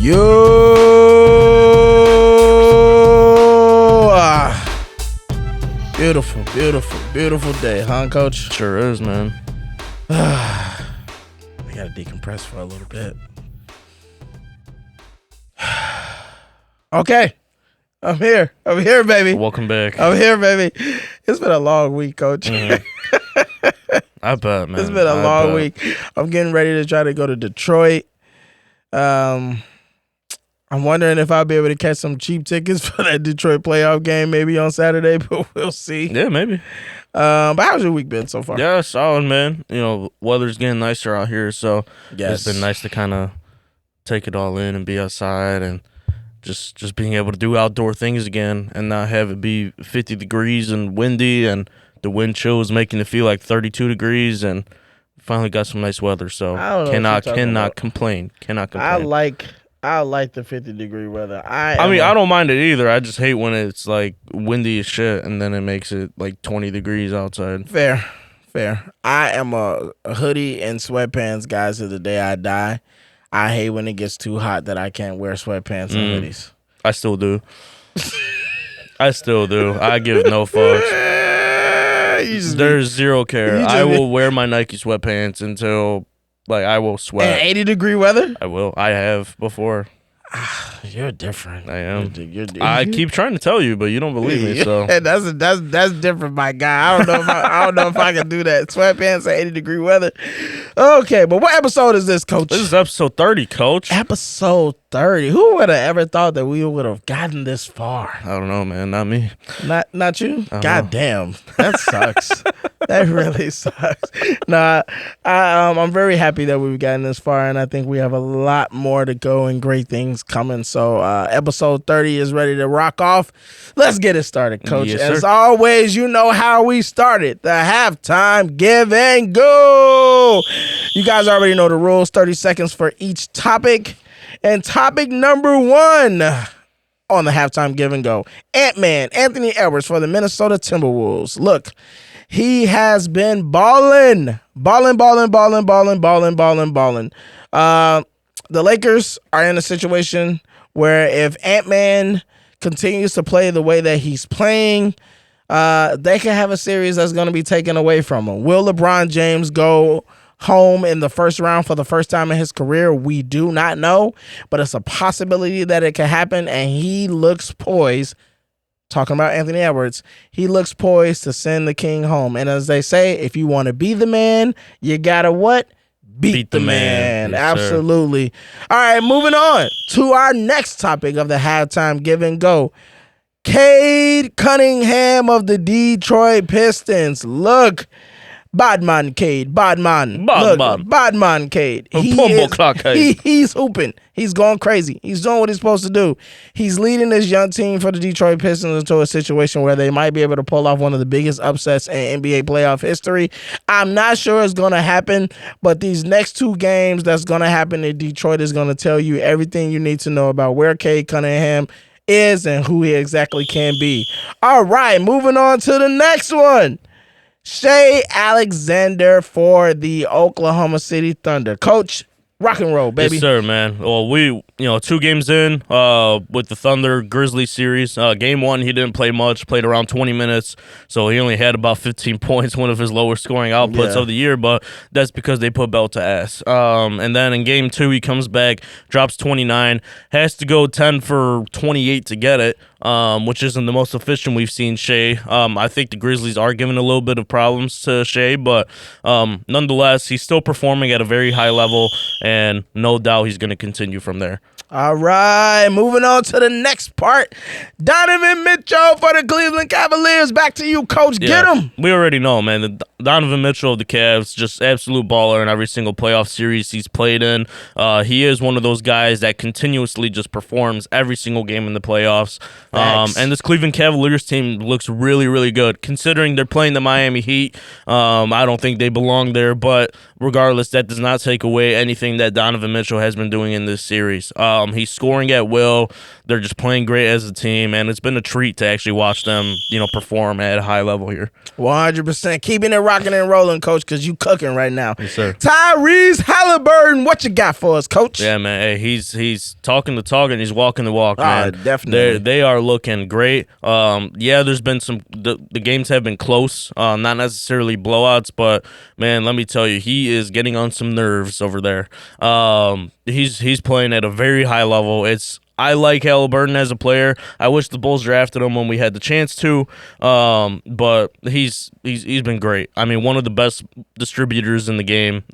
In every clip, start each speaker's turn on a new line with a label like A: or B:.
A: Beautiful, beautiful, beautiful day, huh, Coach?
B: Sure is, man.
A: We gotta decompress for a little bit. Okay. I'm here, baby.
B: Welcome back.
A: I'm here, baby. It's been a long week, Coach.
B: Mm-hmm. I bet, man.
A: It's been a long week. I'm getting ready to try to go to Detroit. I'm wondering if I'll be able to catch some cheap tickets for that Detroit playoff game maybe on Saturday, but we'll see.
B: Yeah, maybe.
A: But how's your week been so far?
B: Yeah, solid, man. You know, weather's getting nicer out here, so
A: Yes.
B: It's been nice to kind of take it all in and be outside and just being able to do outdoor things again and not have it be 50 degrees and windy and the wind chill is making it feel like 32 degrees and finally got some nice weather, so cannot complain. I like the 50-degree weather. I mean, I don't mind it either. I just hate when it's like windy as shit and then it makes it like 20 degrees outside.
A: Fair. I am a hoodie and sweatpants guy to the day I die. I hate when it gets too hot that I can't wear sweatpants and hoodies.
B: I still do. I give no fucks. There's zero care. I will wear my Nike sweatpants until... Like, I will sweat.
A: In 80-degree weather?
B: I will. I have before.
A: You're different.
B: I am.
A: You're
B: I keep trying to tell you, but you don't believe me. So
A: that's different, my guy. I don't know if I can do that. Sweatpants at 80-degree weather. Okay, but what episode is this, Coach?
B: This is episode 30, Coach.
A: Episode 30. Who would have ever thought that we would have gotten this far?
B: I don't know, man. Not me.
A: Not you? God damn. That sucks. That really sucks. Nah, I'm very happy that we've gotten this far, and I think we have a lot more to go and great things coming. So episode 30 is ready to rock off. Let's get it started, Coach.
B: Yes,
A: as
B: sir.
A: always, you know how we started. The halftime give and go. You guys already know the rules. 30 seconds for each topic. And topic number 1 on the halftime give and go. Ant-Man, Anthony Edwards for the Minnesota Timberwolves. Look, he has been balling. The Lakers are in a situation where if Ant-Man continues to play the way that he's playing, they can have a series that's going to be taken away from him. Will LeBron James go home in the first round for the first time in his career? We do not know, but it's a possibility that it can happen, and he looks poised. Talking about Anthony Edwards, he looks poised to send the king home. And as they say, if you want to be the man, you gotta what? Beat the man.
B: Yes,
A: absolutely. Sir. All right, moving on to our next topic of the halftime give and go. Cade Cunningham of the Detroit Pistons. Look, Badman Cade. Badman Cade. He's hooping. He's going crazy. He's doing what he's supposed to do. He's leading this young team for the Detroit Pistons into a situation where they might be able to pull off one of the biggest upsets in NBA playoff history. I'm not sure it's going to happen, but these next 2 games that's going to happen in Detroit is going to tell you everything you need to know about where Cade Cunningham is and who he exactly can be. All right, moving on to the next one. Shai Alexander for the Oklahoma City Thunder. Coach, rock and roll, baby.
B: Yes, sir, man. Well, 2 games in with the Thunder Grizzlies series. Game 1, he didn't play much, played around 20 minutes, so he only had about 15 points, one of his lowest scoring outputs of the year, but that's because they put belt to ass. And then in Game 2, he comes back, drops 29, has to go 10 for 28 to get it, which isn't the most efficient we've seen Shai. I think the Grizzlies are giving a little bit of problems to Shai, but nonetheless, he's still performing at a very high level, and no doubt he's going to continue from there.
A: All right, moving on to the next part. Donovan Mitchell for the Cleveland Cavaliers. Back to you, Coach. Get him.
B: We already know, man. Donovan Mitchell of the Cavs, just absolute baller in every single playoff series he's played in. He is one of those guys that continuously just performs every single game in the playoffs. And this Cleveland Cavaliers team looks really, really good, considering they're playing the Miami Heat. I don't think they belong there, but regardless, that does not take away anything that Donovan Mitchell has been doing in this series. He's scoring at will. They're just playing great as a team, and it's been a treat to actually watch them, perform at a high level here.
A: 100%. Keeping it rocking and rolling, Coach, because you cooking right now.
B: Yes, sir.
A: Tyrese Halliburton, what you got for us, Coach?
B: Yeah, man. Hey, he's talking the talk and he's walking the walk, man.
A: Definitely.
B: They are looking great. There's been the games have been close, not necessarily blowouts, but man, let me tell you, he is getting on some nerves over there. He's playing at a very high level. I like Halliburton as a player. I wish the Bulls drafted him when we had the chance to, but he's been great. I mean, one of the best distributors in the game.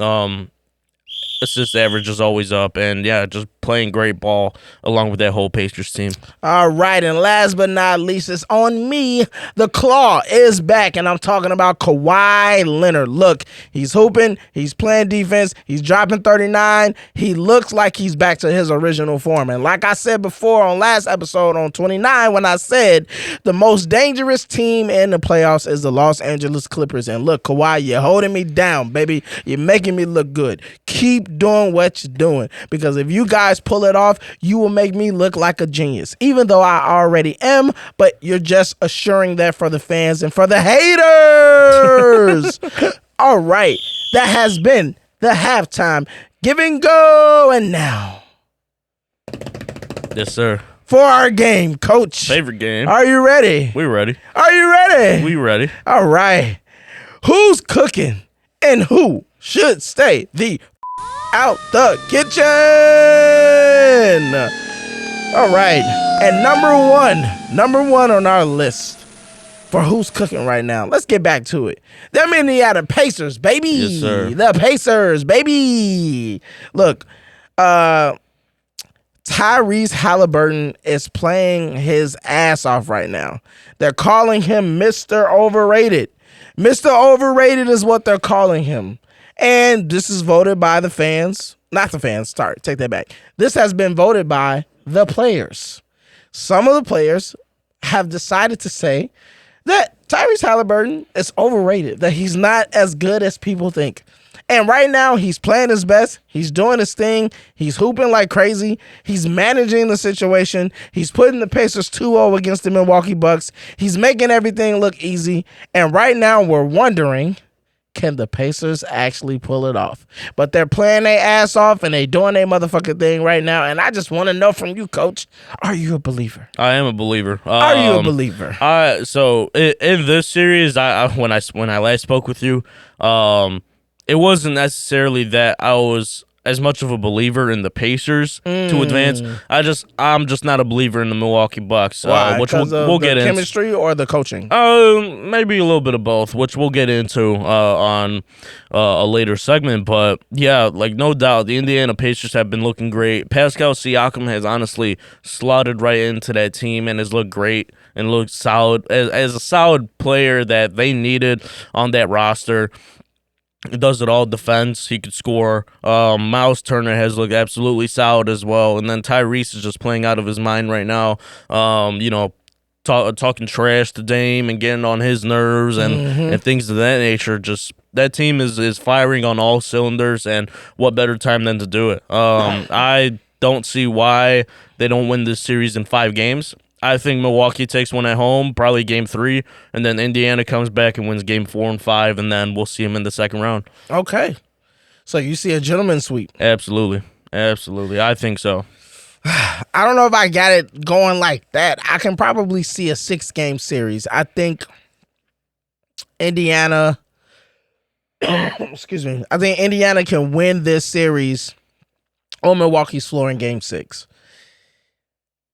B: Assist average is always up, and yeah, just playing great ball along with that whole Pacers team.
A: All right, and last but not least, it's on me. The Claw is back, and I'm talking about Kawhi Leonard. Look, he's hooping, he's playing defense, he's dropping 39. He looks like he's back to his original form. And like I said before on last episode on 29, when I said the most dangerous team in the playoffs is the Los Angeles Clippers. And look, Kawhi, you're holding me down, baby. You're making me look good. Keep doing what you're doing, because if you guys pull it off, you will make me look like a genius, even though I already am, but you're just assuring that for the fans and for the haters. All right, that has been the halftime give and go, and now
B: yes, sir,
A: for our game, Coach.
B: Favorite game.
A: Are you ready?
B: We ready.
A: Are you ready?
B: We ready.
A: All right. Who's cooking and who should stay the out the kitchen? All right. And number one on our list for who's cooking right now. Let's get back to it. Them Indiana Pacers, baby.
B: Yes, sir.
A: The Pacers, baby. Look, Tyrese Halliburton is playing his ass off right now. They're calling him Mr. Overrated. Mr. Overrated is what they're calling him. And this is voted by the fans. Not the fans, sorry, take that back. This has been voted by the players. Some of the players have decided to say that Tyrese Halliburton is overrated, that he's not as good as people think. And right now, he's playing his best. He's doing his thing. He's hooping like crazy. He's managing the situation. He's putting the Pacers 2-0 against the Milwaukee Bucks. He's making everything look easy. And right now, we're wondering, can the Pacers actually pull it off? But they're playing their ass off, and they doing their motherfucking thing right now. And I just want to know from you, Coach, are you a believer?
B: I am a believer.
A: Are you a believer?
B: So in this series, when I last spoke with you, it wasn't necessarily that I was as much of a believer in the Pacers to advance. I'm just not a believer in the Milwaukee Bucks.
A: Why?
B: Which
A: we'll get into. Chemistry or the coaching?
B: Maybe a little bit of both, which we'll get into on a later segment. But yeah, like no doubt, the Indiana Pacers have been looking great. Pascal Siakam has honestly slotted right into that team and has looked great and looked solid as a solid player that they needed on that roster. He does it all defense. He could score. Miles Turner has looked absolutely solid as well. And then Tyrese is just playing out of his mind right now. Talking trash to Dame and getting on his nerves and things of that nature. Just that team is firing on all cylinders, and what better time than to do it? I don't see why they don't win this series in 5 games. I think Milwaukee takes one at home, probably game 3, and then Indiana comes back and wins game 4 and 5, and then we'll see them in the second round.
A: Okay. So you see a gentleman's sweep.
B: Absolutely. I think so.
A: I don't know if I got it going like that. I can probably see a 6-game series. I think Indiana, excuse me, I think Indiana can win this series on Milwaukee's floor in game 6.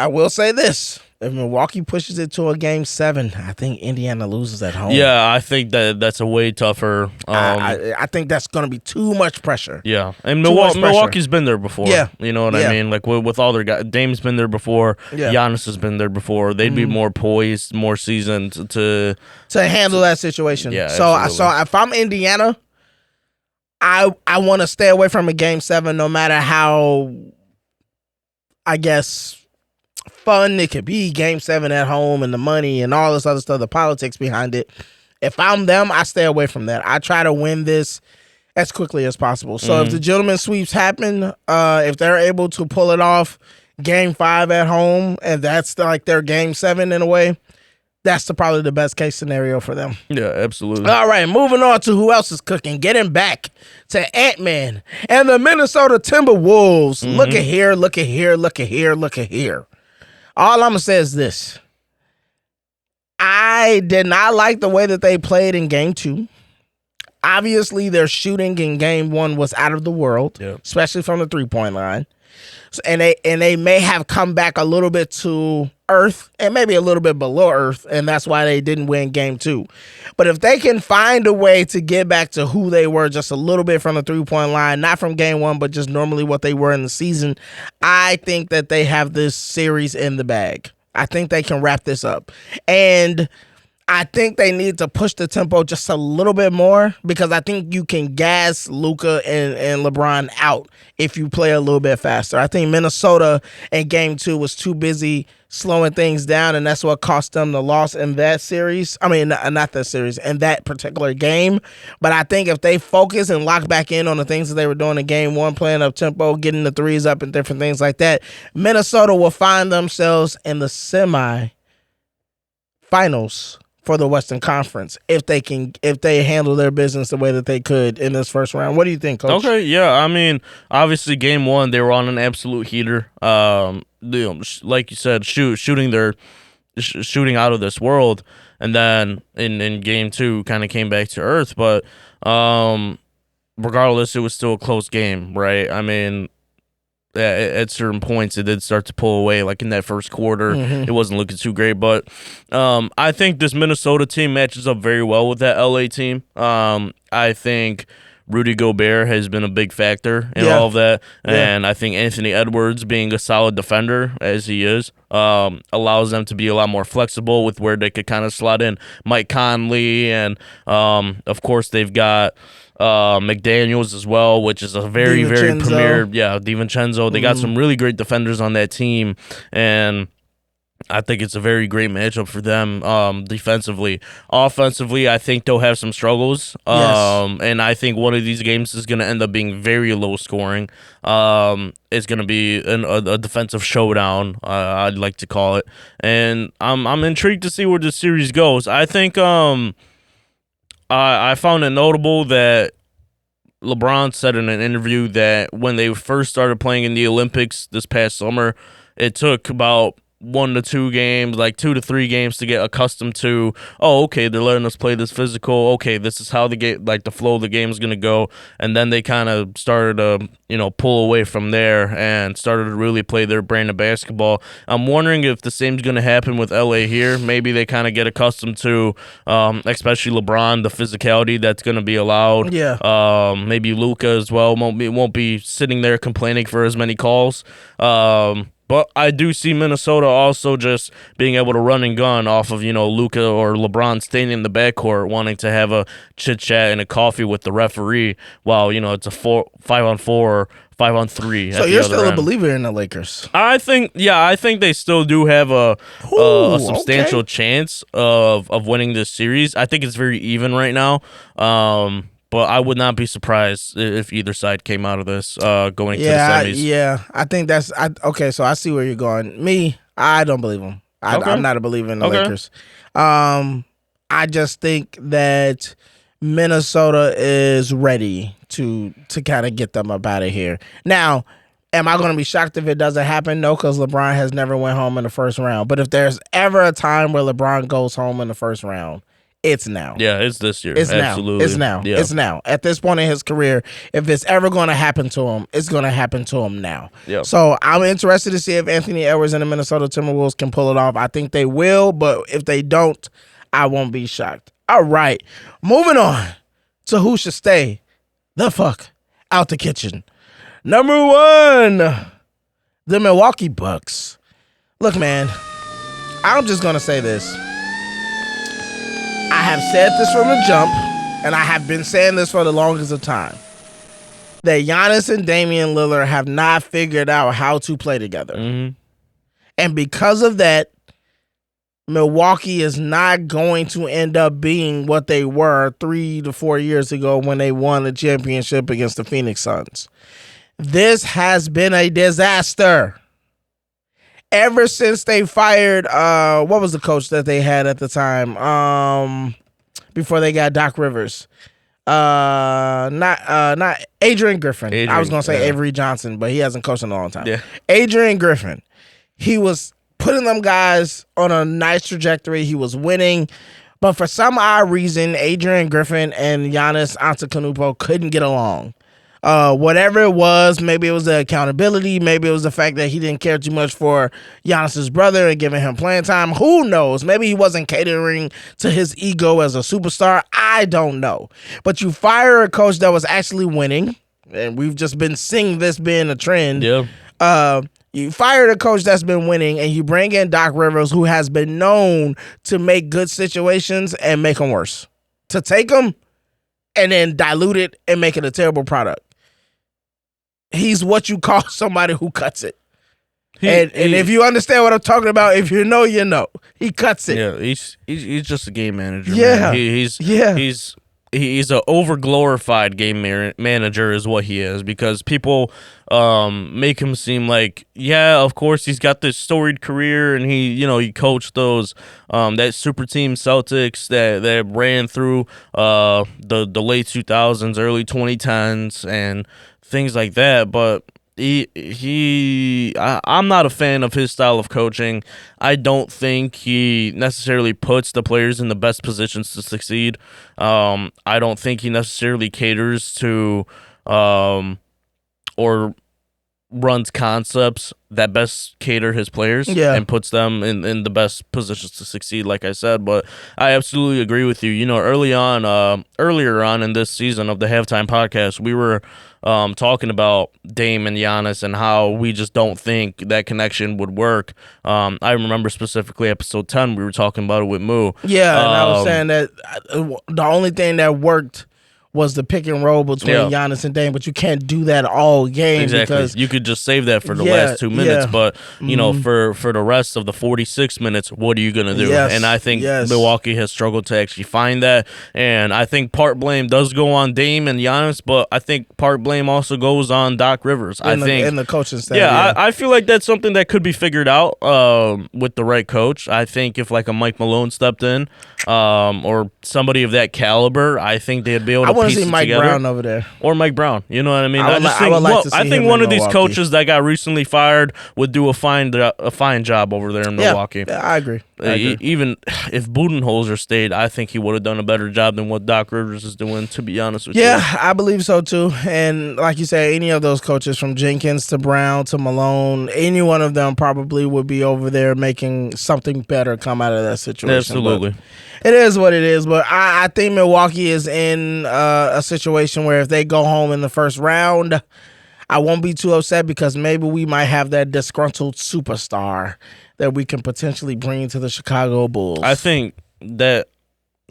A: I will say this. If Milwaukee pushes it to a game 7, I think Indiana loses at home.
B: Yeah, I think that's a way tougher.
A: I think that's going to be too much pressure.
B: Yeah, and Milwaukee's been there before.
A: Yeah.
B: You know what I mean? Like with all their guys, Dame's been there before. Yeah. Giannis has been there before. They'd be more poised, more seasoned to
A: handle that situation.
B: Yeah,
A: so if I'm Indiana, I want to stay away from a game 7 no matter how, I guess, fun it could be, game 7 at home and the money and all this other stuff, the politics behind it. If I'm them, I stay away from that. I try to win this as quickly as possible. So if the gentleman sweeps happen, if they're able to pull it off game 5 at home, and that's like their game 7 in a way, that's probably the best case scenario for them.
B: Yeah, absolutely.
A: All right, moving on to who else is cooking. Getting back to Ant-Man and the Minnesota Timberwolves. Look at here, look at here, look at here, look at here. All I'm going to say is this. I did not like the way that they played in game 2. Obviously, their shooting in game 1 was out of the world, especially from the three-point line. So, and they may have come back a little bit to earth and maybe a little bit below earth, and that's why they didn't win game 2. But if they can find a way to get back to who they were just a little bit from the three-point line, not from game 1, but just normally what they were in the season, I think that they have this series in the bag. I think they can wrap this up. And I think they need to push the tempo just a little bit more, because I think you can gas Luka and LeBron out if you play a little bit faster. I think Minnesota in game 2 was too busy slowing things down, and that's what cost them the loss in that series. I mean, not that series, in that particular game. But I think if they focus and lock back in on the things that they were doing in game 1, playing up tempo, getting the threes up and different things like that, Minnesota will find themselves in the semi-finals for the Western Conference if they handle their business the way that they could in this first round. What do you think, Coach?
B: Okay, yeah. I mean, obviously, game 1 they were on an absolute heater. Like you said, shooting out of this world, and then in game 2 kind of came back to earth. But regardless, it was still a close game, right? I mean, at certain points it did start to pull away, like in that first quarter. It wasn't looking too great, but I think this Minnesota team matches up very well with that LA team. I think Rudy Gobert has been a big factor in all of that, and I think Anthony Edwards, being a solid defender as he is, allows them to be a lot more flexible with where they could kind of slot in Mike Conley, and of course they've got McDaniels as well, which is a very premier, DiVincenzo. They got some really great defenders on that team, and I think it's a very great matchup for them defensively. Offensively, I think they'll have some struggles, and I think one of these games is going to end up being very low scoring. It's going to be a defensive showdown, I'd like to call it, and I'm intrigued to see where this series goes. I think I found it notable that LeBron said in an interview that when they first started playing in the Olympics this past summer, it took about 1 to 2 games, like 2 to 3 games to get accustomed to, okay, they're letting us play this physical. Okay, this is how the game, like the flow of the game is going to go. And then they kind of started to, pull away from there and started to really play their brand of basketball. I'm wondering if the same is going to happen with LA here. Maybe they kind of get accustomed to, especially LeBron, the physicality that's going to be allowed.
A: Yeah.
B: Maybe Luka as well won't be sitting there complaining for as many calls. But I do see Minnesota also just being able to run and gun off of, Luka or LeBron staying in the backcourt, wanting to have a chit-chat and a coffee with the referee while, it's a 5-on-4 or 5-on-3.
A: So you're still a believer in the Lakers?
B: I think they still do have a substantial chance of winning this series. I think it's very even right now. But I would not be surprised if either side came out of this going to the semis.
A: I think that's okay. So I see where you're going. Me, I don't believe them. I'm not a believer in the Lakers. I just think that Minnesota is ready to kind of get them up out of here. Now, am I going to be shocked if it doesn't happen? No, because LeBron has never went home in the first round. But if there's ever a time where LeBron goes home in the first round, it's now.
B: Yeah, it's this year.
A: It's
B: Absolutely.
A: now. It's now.
B: Yeah.
A: It's now. At this point in his career, if it's ever going to happen to him, it's going to happen to him now.
B: Yeah.
A: So I'm interested to see if Anthony Edwards and the Minnesota Timberwolves can pull it off. I think they will, but if they don't, I won't be shocked. All right. Moving on to who should stay the fuck out the kitchen. Number 1, the Milwaukee Bucks. Look, man, I'm just going to say this. I have said this from the jump, and I have been saying this for the longest of time, that Giannis and Damian Lillard have not figured out how to play together.
B: Mm-hmm.
A: And because of that, Milwaukee is not going to end up being what they were 3 to 4 years ago when they won the championship against the Phoenix Suns. This has been a disaster. Ever since they fired, what was the coach that they had at the time? Before they got Doc Rivers. Not Adrian Griffin. I was gonna say Avery Johnson, but he hasn't coached in a long time.
B: Yeah.
A: Adrian Griffin. He was putting them guys on a nice trajectory. He was winning. But for some odd reason, Adrian Griffin and Giannis Antetokounmpo couldn't get along. Whatever it was, maybe it was the accountability, maybe it was the fact that he didn't care too much for Giannis's brother and giving him playing time. Who knows? Maybe he wasn't catering to his ego as a superstar. I don't know. But you fire a coach that was actually winning, and we've just been seeing this being a trend.
B: Yeah.
A: You fired a coach that's been winning, and you bring in Doc Rivers, who has been known to make good situations and make them worse. To take them and then dilute it and make it a terrible product. He's what you call somebody who cuts it. And if you understand what I'm talking about, if you know, you know. He cuts it.
B: Yeah, he's just a game manager.
A: Yeah.
B: Man. He's a over-glorified game manager is what he is, because people make him seem like, yeah, of course he's got this storied career, and he coached those that super team Celtics that ran through the late 2000s, early 2010s, and things like that. But I'm not a fan of his style of coaching. I don't think he necessarily puts the players in the best positions to succeed. I don't think he necessarily caters to or runs concepts that best cater his players and puts them in the best positions to succeed, like I said. But I absolutely agree with you. Earlier on in this season of the Halftime Podcast, we were talking about Dame and Giannis and how we just don't think that connection would work. I remember specifically episode 10, we were talking about it with Moo.
A: Yeah, and I was saying that the only thing that worked was the pick and roll between Giannis and Dame, but you can't do that all game.
B: Exactly.
A: Because
B: you could just save that for the last 2 minutes, but for the rest of the 46 minutes, what are you going to do? And I think Milwaukee has struggled to actually find that, and I think part blame does go on Dame and Giannis, but I think part blame also goes on Doc Rivers.
A: In the coaching staff.
B: Yeah, I feel like that's something that could be figured out with the right coach. I think if like a Mike Malone stepped in, or somebody of that caliber, I think they'd be able to.
A: I want to see Mike Brown over there.
B: Or Mike Brown. You know what I mean?
A: I
B: think one of these coaches that got recently fired would do a fine job over there in Milwaukee.
A: Yeah, I agree.
B: Even if Budenholzer stayed, I think he would have done a better job than what Doc Rivers is doing, to be honest with you.
A: Yeah, I believe so too. And like you said, any of those coaches, from Jenkins to Brown to Malone, any one of them probably would be over there making something better come out of that situation.
B: Absolutely.
A: But it is what it is. But I think Milwaukee is in a situation where if they go home in the first round, I won't be too upset, because maybe we might have that disgruntled superstar that we can potentially bring to the Chicago Bulls.
B: I think that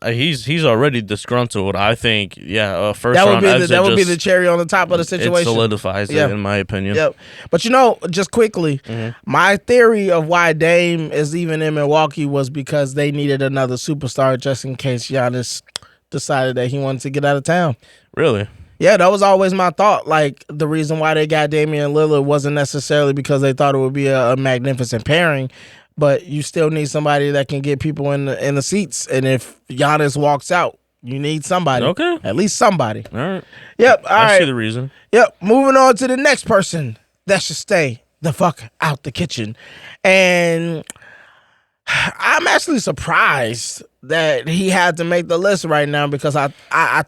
B: he's already disgruntled. I think, first round exit
A: that would be the cherry on the top of the situation.
B: It solidifies it, in my opinion.
A: Yep. But just quickly, my theory of why Dame is even in Milwaukee was because they needed another superstar just in case Giannis decided that he wanted to get out of town.
B: Really?
A: Yeah, that was always my thought. Like, the reason why they got Damian Lillard wasn't necessarily because they thought it would be a magnificent pairing, but you still need somebody that can get people in the seats. And if Giannis walks out, you need somebody.
B: Okay.
A: At least somebody.
B: All right.
A: Yep. All right.
B: I see the reason.
A: Yep. Moving on to the next person that should stay the fuck out the kitchen. And I'm actually surprised that he had to make the list right now, because I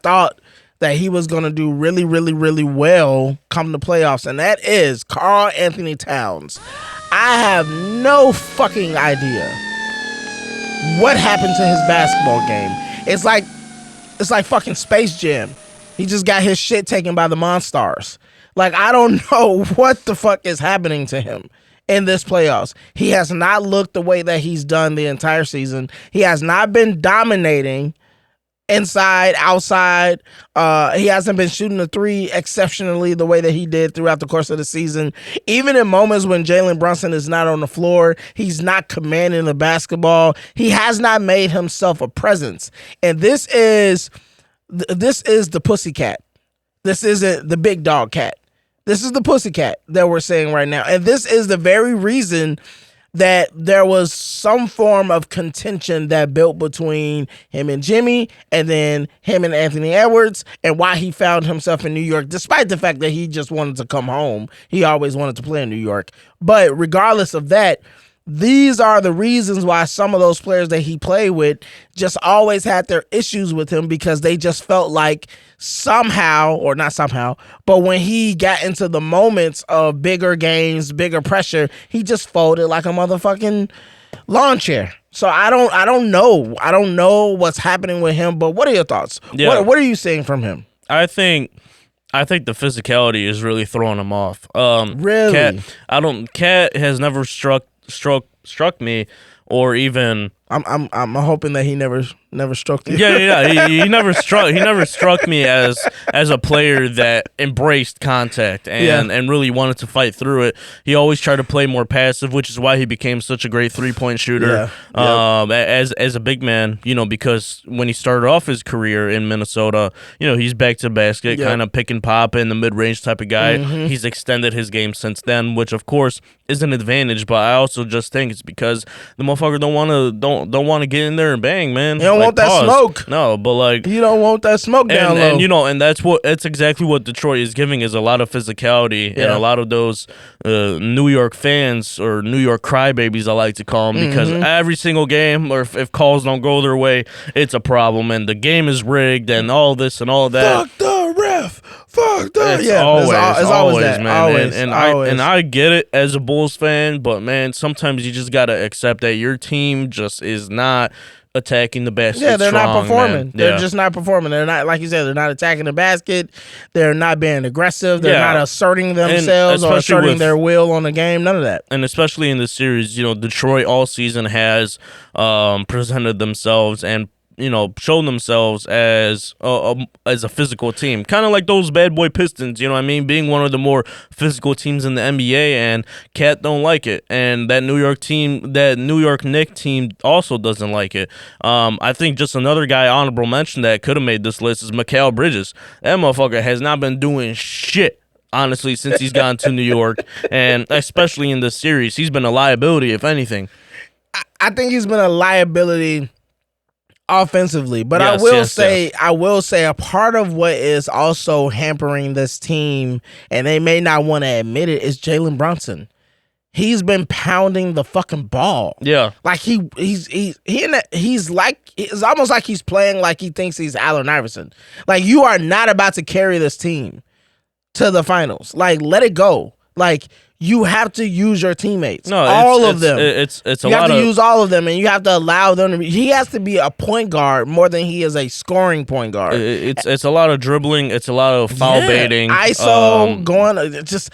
A: thought that he was going to do really, really, really well come the playoffs, and that is Karl Anthony Towns. I have no fucking idea what happened to his basketball game. It's like fucking Space Jam. He just got his shit taken by the Monstars. Like, I don't know what the fuck is happening to him in this playoffs. He has not looked the way that he's done the entire season. He has not been dominating inside, outside. He hasn't been shooting the three exceptionally the way that he did throughout the course of the season. Even in moments when Jalen Brunson is not on the floor, he's not commanding the basketball. He has not made himself a presence. And this is the pussycat. This isn't the big dog cat. This is the pussycat that we're saying right now. And this is the very reason that there was some form of contention that built between him and Jimmy and then him and Anthony Edwards, and why he found himself in New York, despite the fact that he just wanted to come home. He always wanted to play in New York. But regardless of that, these are the reasons why some of those players that he played with just always had their issues with him, because they just felt like somehow, or not somehow, but when he got into the moments of bigger games, bigger pressure, he just folded like a motherfucking lawn chair. So I don't know what's happening with him, but what are your thoughts?
B: Yeah.
A: What are you seeing from him?
B: I think the physicality is really throwing him off.
A: Really?
B: Cat has never struck me, or even
A: I'm hoping that he never struck you.
B: Yeah. He never struck me as a player that embraced contact and really wanted to fight through it. He always tried to play more passive, which is why he became such a great 3-point shooter. As a big man, because when he started off his career in Minnesota, he's back to basket, kind of pick and pop in the mid-range type of guy.
A: Mm-hmm.
B: He's extended his game since then, which of course is an advantage, but I also just think it's because the motherfucker don't want to get in there and bang, man.
A: You don't want that smoke.
B: No, but
A: you don't want that smoke down low.
B: And that's exactly what Detroit is giving, is a lot of physicality and a lot of those New York fans, or New York crybabies, I like to call them, because every single game, or if calls don't go their way, it's a problem, and the game is rigged, and all this and all that.
A: Fuck the ref. Fuck the
B: it's always that, man.
A: Always,
B: I get it as a Bulls fan, but man, sometimes you just gotta accept that your team just is not attacking the basket.
A: Yeah, they're
B: strong,
A: not performing.
B: man.
A: They're just not performing. They're not, like you said, they're not attacking the basket. They're not being aggressive. They're not asserting themselves or asserting their will on the game. None of that.
B: And especially in this series, Detroit all season has presented themselves and shown themselves as a physical team, kind of like those bad boy Pistons, being one of the more physical teams in the NBA, and Cat don't like it, and that New York Knicks team also doesn't like it. I think just another guy honorable mention that could have made this list is Mikal Bridges. That motherfucker has not been doing shit, honestly, since he's gotten to New York, and especially in this series, he's been a liability, if anything.
A: I think he's been a liability offensively, but I will say a part of what is also hampering this team, and they may not want to admit it, is Jalen Brunson. He's been pounding the fucking ball. Yeah, like it's almost like he's playing like he thinks he's Allen Iverson. Like, you are not about to carry this team to the finals. Like, let it go. Like, you have to use your teammates. No, all of them. You have to use all of them, and you have to allow them to be. He has to be a point guard more than he is a scoring point guard.
B: It's a lot of dribbling. It's a lot of foul baiting.
A: ISO going. Just,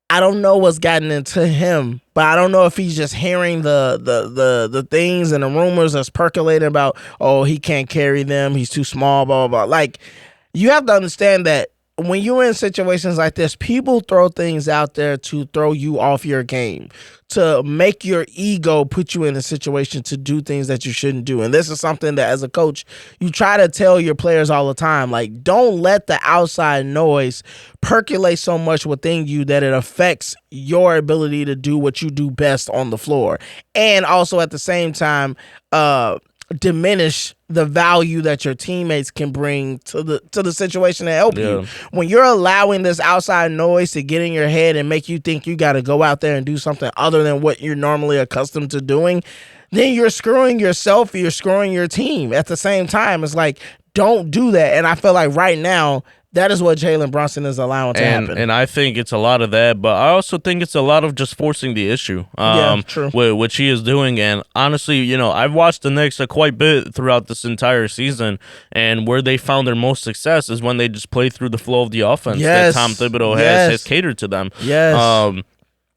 A: I don't know what's gotten into him, but I don't know if he's just hearing the things and the rumors that's percolating about, oh, he can't carry them. He's too small. Blah blah blah. Like, you have to understand that when you're in situations like this, people throw things out there to throw you off your game, to make your ego put you in a situation to do things that you shouldn't do. And this is something that, as a coach, you try to tell your players all the time. Like, don't let the outside noise percolate so much within you that it affects your ability to do what you do best on the floor. And also, at the same time, diminish the value that your teammates can bring to the situation to help you. When you're allowing this outside noise to get in your head and make you think you got to go out there and do something other than what you're normally accustomed to doing, then you're screwing yourself, you're screwing your team. At the same time, it's like, don't do that. And I feel like right now, that is what Jalen Brunson is allowing to happen.
B: And I think it's a lot of that, but I also think it's a lot of just forcing the issue,
A: true.
B: Which he is doing. And honestly, I've watched the Knicks quite a bit throughout this entire season, and where they found their most success is when they just play through the flow of the offense that Tom Thibodeau has catered to them.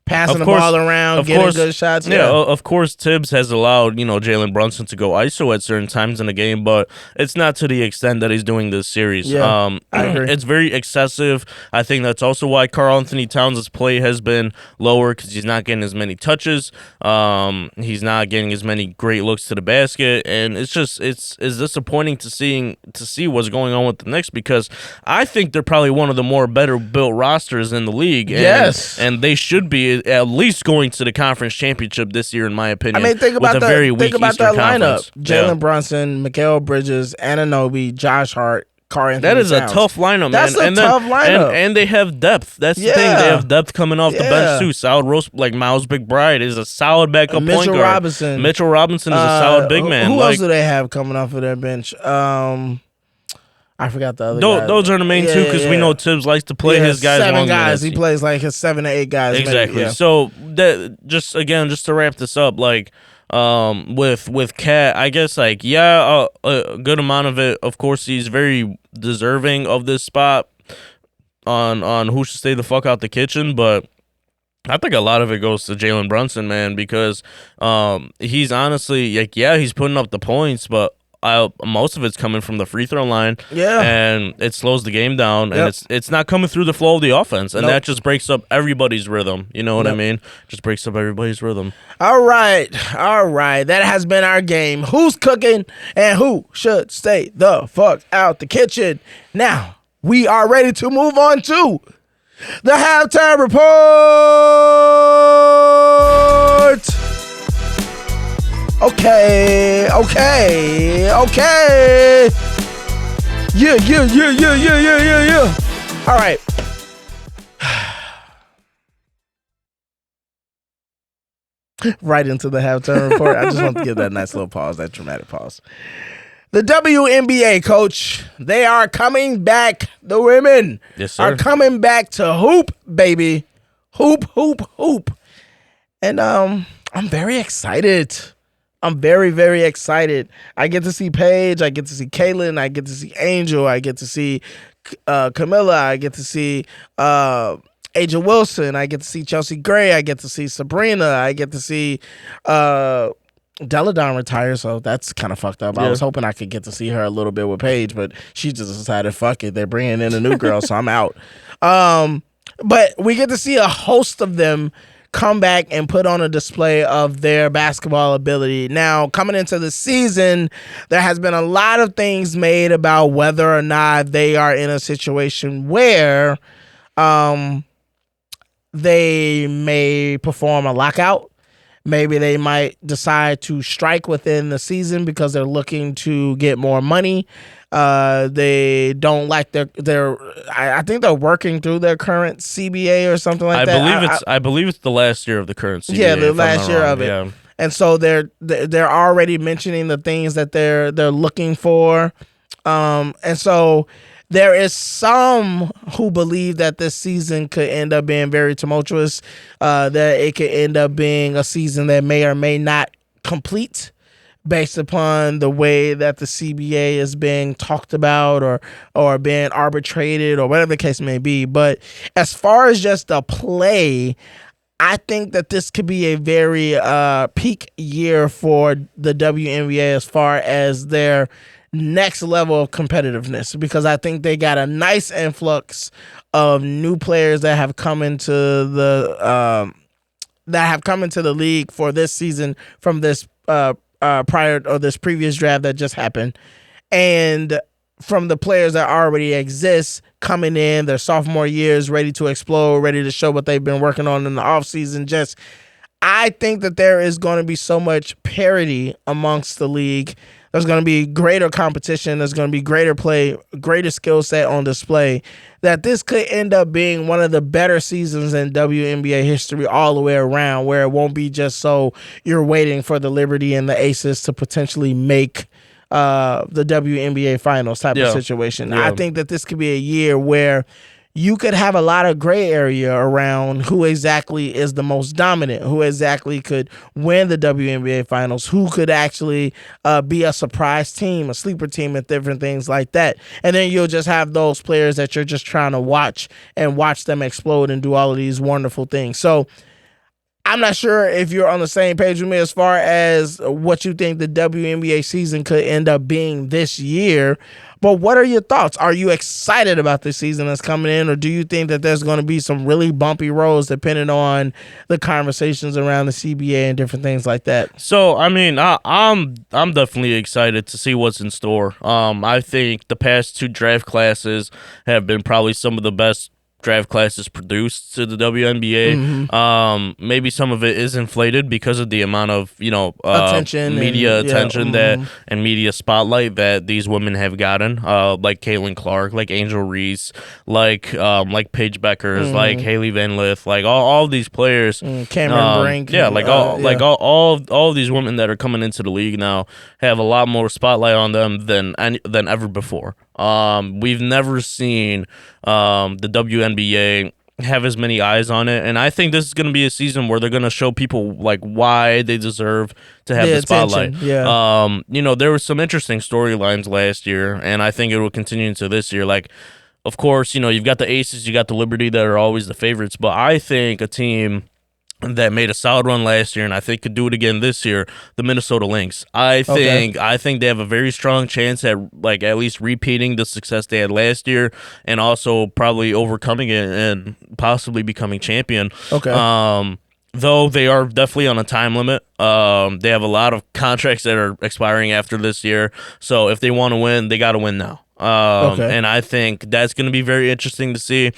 A: passing the ball around, getting good shots.
B: Yeah, of course, Tibbs has allowed Jalen Brunson to go ISO at certain times in the game, but it's not to the extent that he's doing this series.
A: Yeah, I agree.
B: It's very excessive. I think that's also why Karl Anthony Towns' play has been lower because he's not getting as many touches. He's not getting as many great looks to the basket, and it's disappointing to see what's going on with the Knicks because I think they're probably one of the more better built rosters in the league. And they should be at least going to the conference championship this year, in my opinion.
A: I mean, think about
B: that
A: lineup: Jalen Brunson, Mikal Bridges, Anunoby, Josh Hart, Karl Anthony
B: That is
A: Towns.
B: a tough lineup,
A: That's
B: man.
A: tough lineup.
B: And they have depth. That's the thing. They have depth coming off the bench, too. Solid roast, like Miles McBride is a solid backup point guard. Mitchell Robinson is a solid big man.
A: Who else do they have coming off of their bench? I forgot the other guys.
B: Those are the main two because we know Tibbs likes to play his guys.
A: 7 guys. He plays like his 7 to 8 guys.
B: Exactly.
A: Maybe, yeah.
B: So that just to wrap this up, like with Cat, I guess a good amount of it. Of course, he's very deserving of this spot on who should stay the fuck out the kitchen, but I think a lot of it goes to Jalen Brunson, man, because he's honestly he's putting up the points, but most of it's coming from the free throw line, and it slows the game down, and it's not coming through the flow of the offense, and that just breaks up everybody's rhythm. You know what I mean? Just breaks up everybody's rhythm.
A: All right. That has been our game. Who's cooking and who should stay the fuck out the kitchen? Now we are ready to move on to the halftime report. Okay. Yeah. All right. Right into the halftime report. I just want to give that nice little pause, that dramatic pause. The WNBA, coach, they are coming back. The women are coming back to hoop, baby. Hoop. And I'm very excited. I'm very, very excited. I get to see Paige. I get to see Caitlin. I get to see Angel. I get to see Camilla. I get to see Aja Wilson. I get to see Chelsea Gray. I get to see Sabrina. I get to see Deladon retire, so that's kind of fucked up. I was hoping I could get to see her a little bit with Paige, but she just decided, fuck it. They're bringing in a new girl, so I'm out. But we get to see a host of them come back and put on a display of their basketball ability. Now, coming into the season, there has been a lot of things made about whether or not they are in a situation where they may perform a lockout. Maybe they might decide to strike within the season because they're looking to get more money. They don't like I think they're working through their current CBA or something like that.
B: I believe it's the last year of the current CBA.
A: Yeah, the last year of it. Yeah. And so they're already mentioning the things that they're looking for. And so there is some who believe that this season could end up being very tumultuous, that it could end up being a season that may or may not complete based upon the way that the CBA is being talked about or being arbitrated or whatever the case may be. But as far as just the play, I think that this could be a very peak year for the WNBA as far as their next level of competitiveness, because I think they got a nice influx of new players that have come into the league for this season from this this previous draft that just happened, and from the players that already exist coming in their sophomore years, ready to explode, ready to show what they've been working on in the offseason. I think that there is going to be so much parity amongst the league. There's going to be greater competition. There's going to be greater play, greater skill set on display, that this could end up being one of the better seasons in WNBA history all the way around, where it won't be just so you're waiting for the Liberty and the Aces to potentially make the WNBA finals type of situation. I think that this could be a year where you could have a lot of gray area around who exactly is the most dominant, who exactly could win the WNBA finals, who could actually be a surprise team, a sleeper team, and different things like that. And then you'll just have those players that you're just trying to watch them explode and do all of these wonderful things. So I'm not sure if you're on the same page with me as far as what you think the WNBA season could end up being this year. But what are your thoughts? Are you excited about the season that's coming in, or do you think that there's going to be some really bumpy roads depending on the conversations around the CBA and different things like that?
B: So I mean, I'm definitely excited to see what's in store. I think the past 2 draft classes have been probably some of the best draft classes produced to the WNBA. Maybe some of it is inflated because of the amount of
A: attention,
B: media attention that and media spotlight that these women have gotten. Like Caitlin Clark, like Angel Reese, like Paige Beckers, like Haley Van Lith, like all these players.
A: Cameron Brink,
B: all of these women that are coming into the league now have a lot more spotlight on them than ever before. We've never seen the WNBA have as many eyes on it, and I think this is going to be a season where they're going to show people like why they deserve to have the spotlight. There were some interesting storylines last year, and I think it will continue into this year. Like, of course, you've got the Aces, you got the Liberty that are always the favorites, but I think a team that made a solid run last year and I think could do it again this year, the Minnesota Lynx. I think they have a very strong chance at at least repeating the success they had last year and also probably overcoming it and possibly becoming champion. Though they are definitely on a time limit. They have a lot of contracts that are expiring after this year. So if they want to win, they got to win now. And I think that's going to be very interesting to see.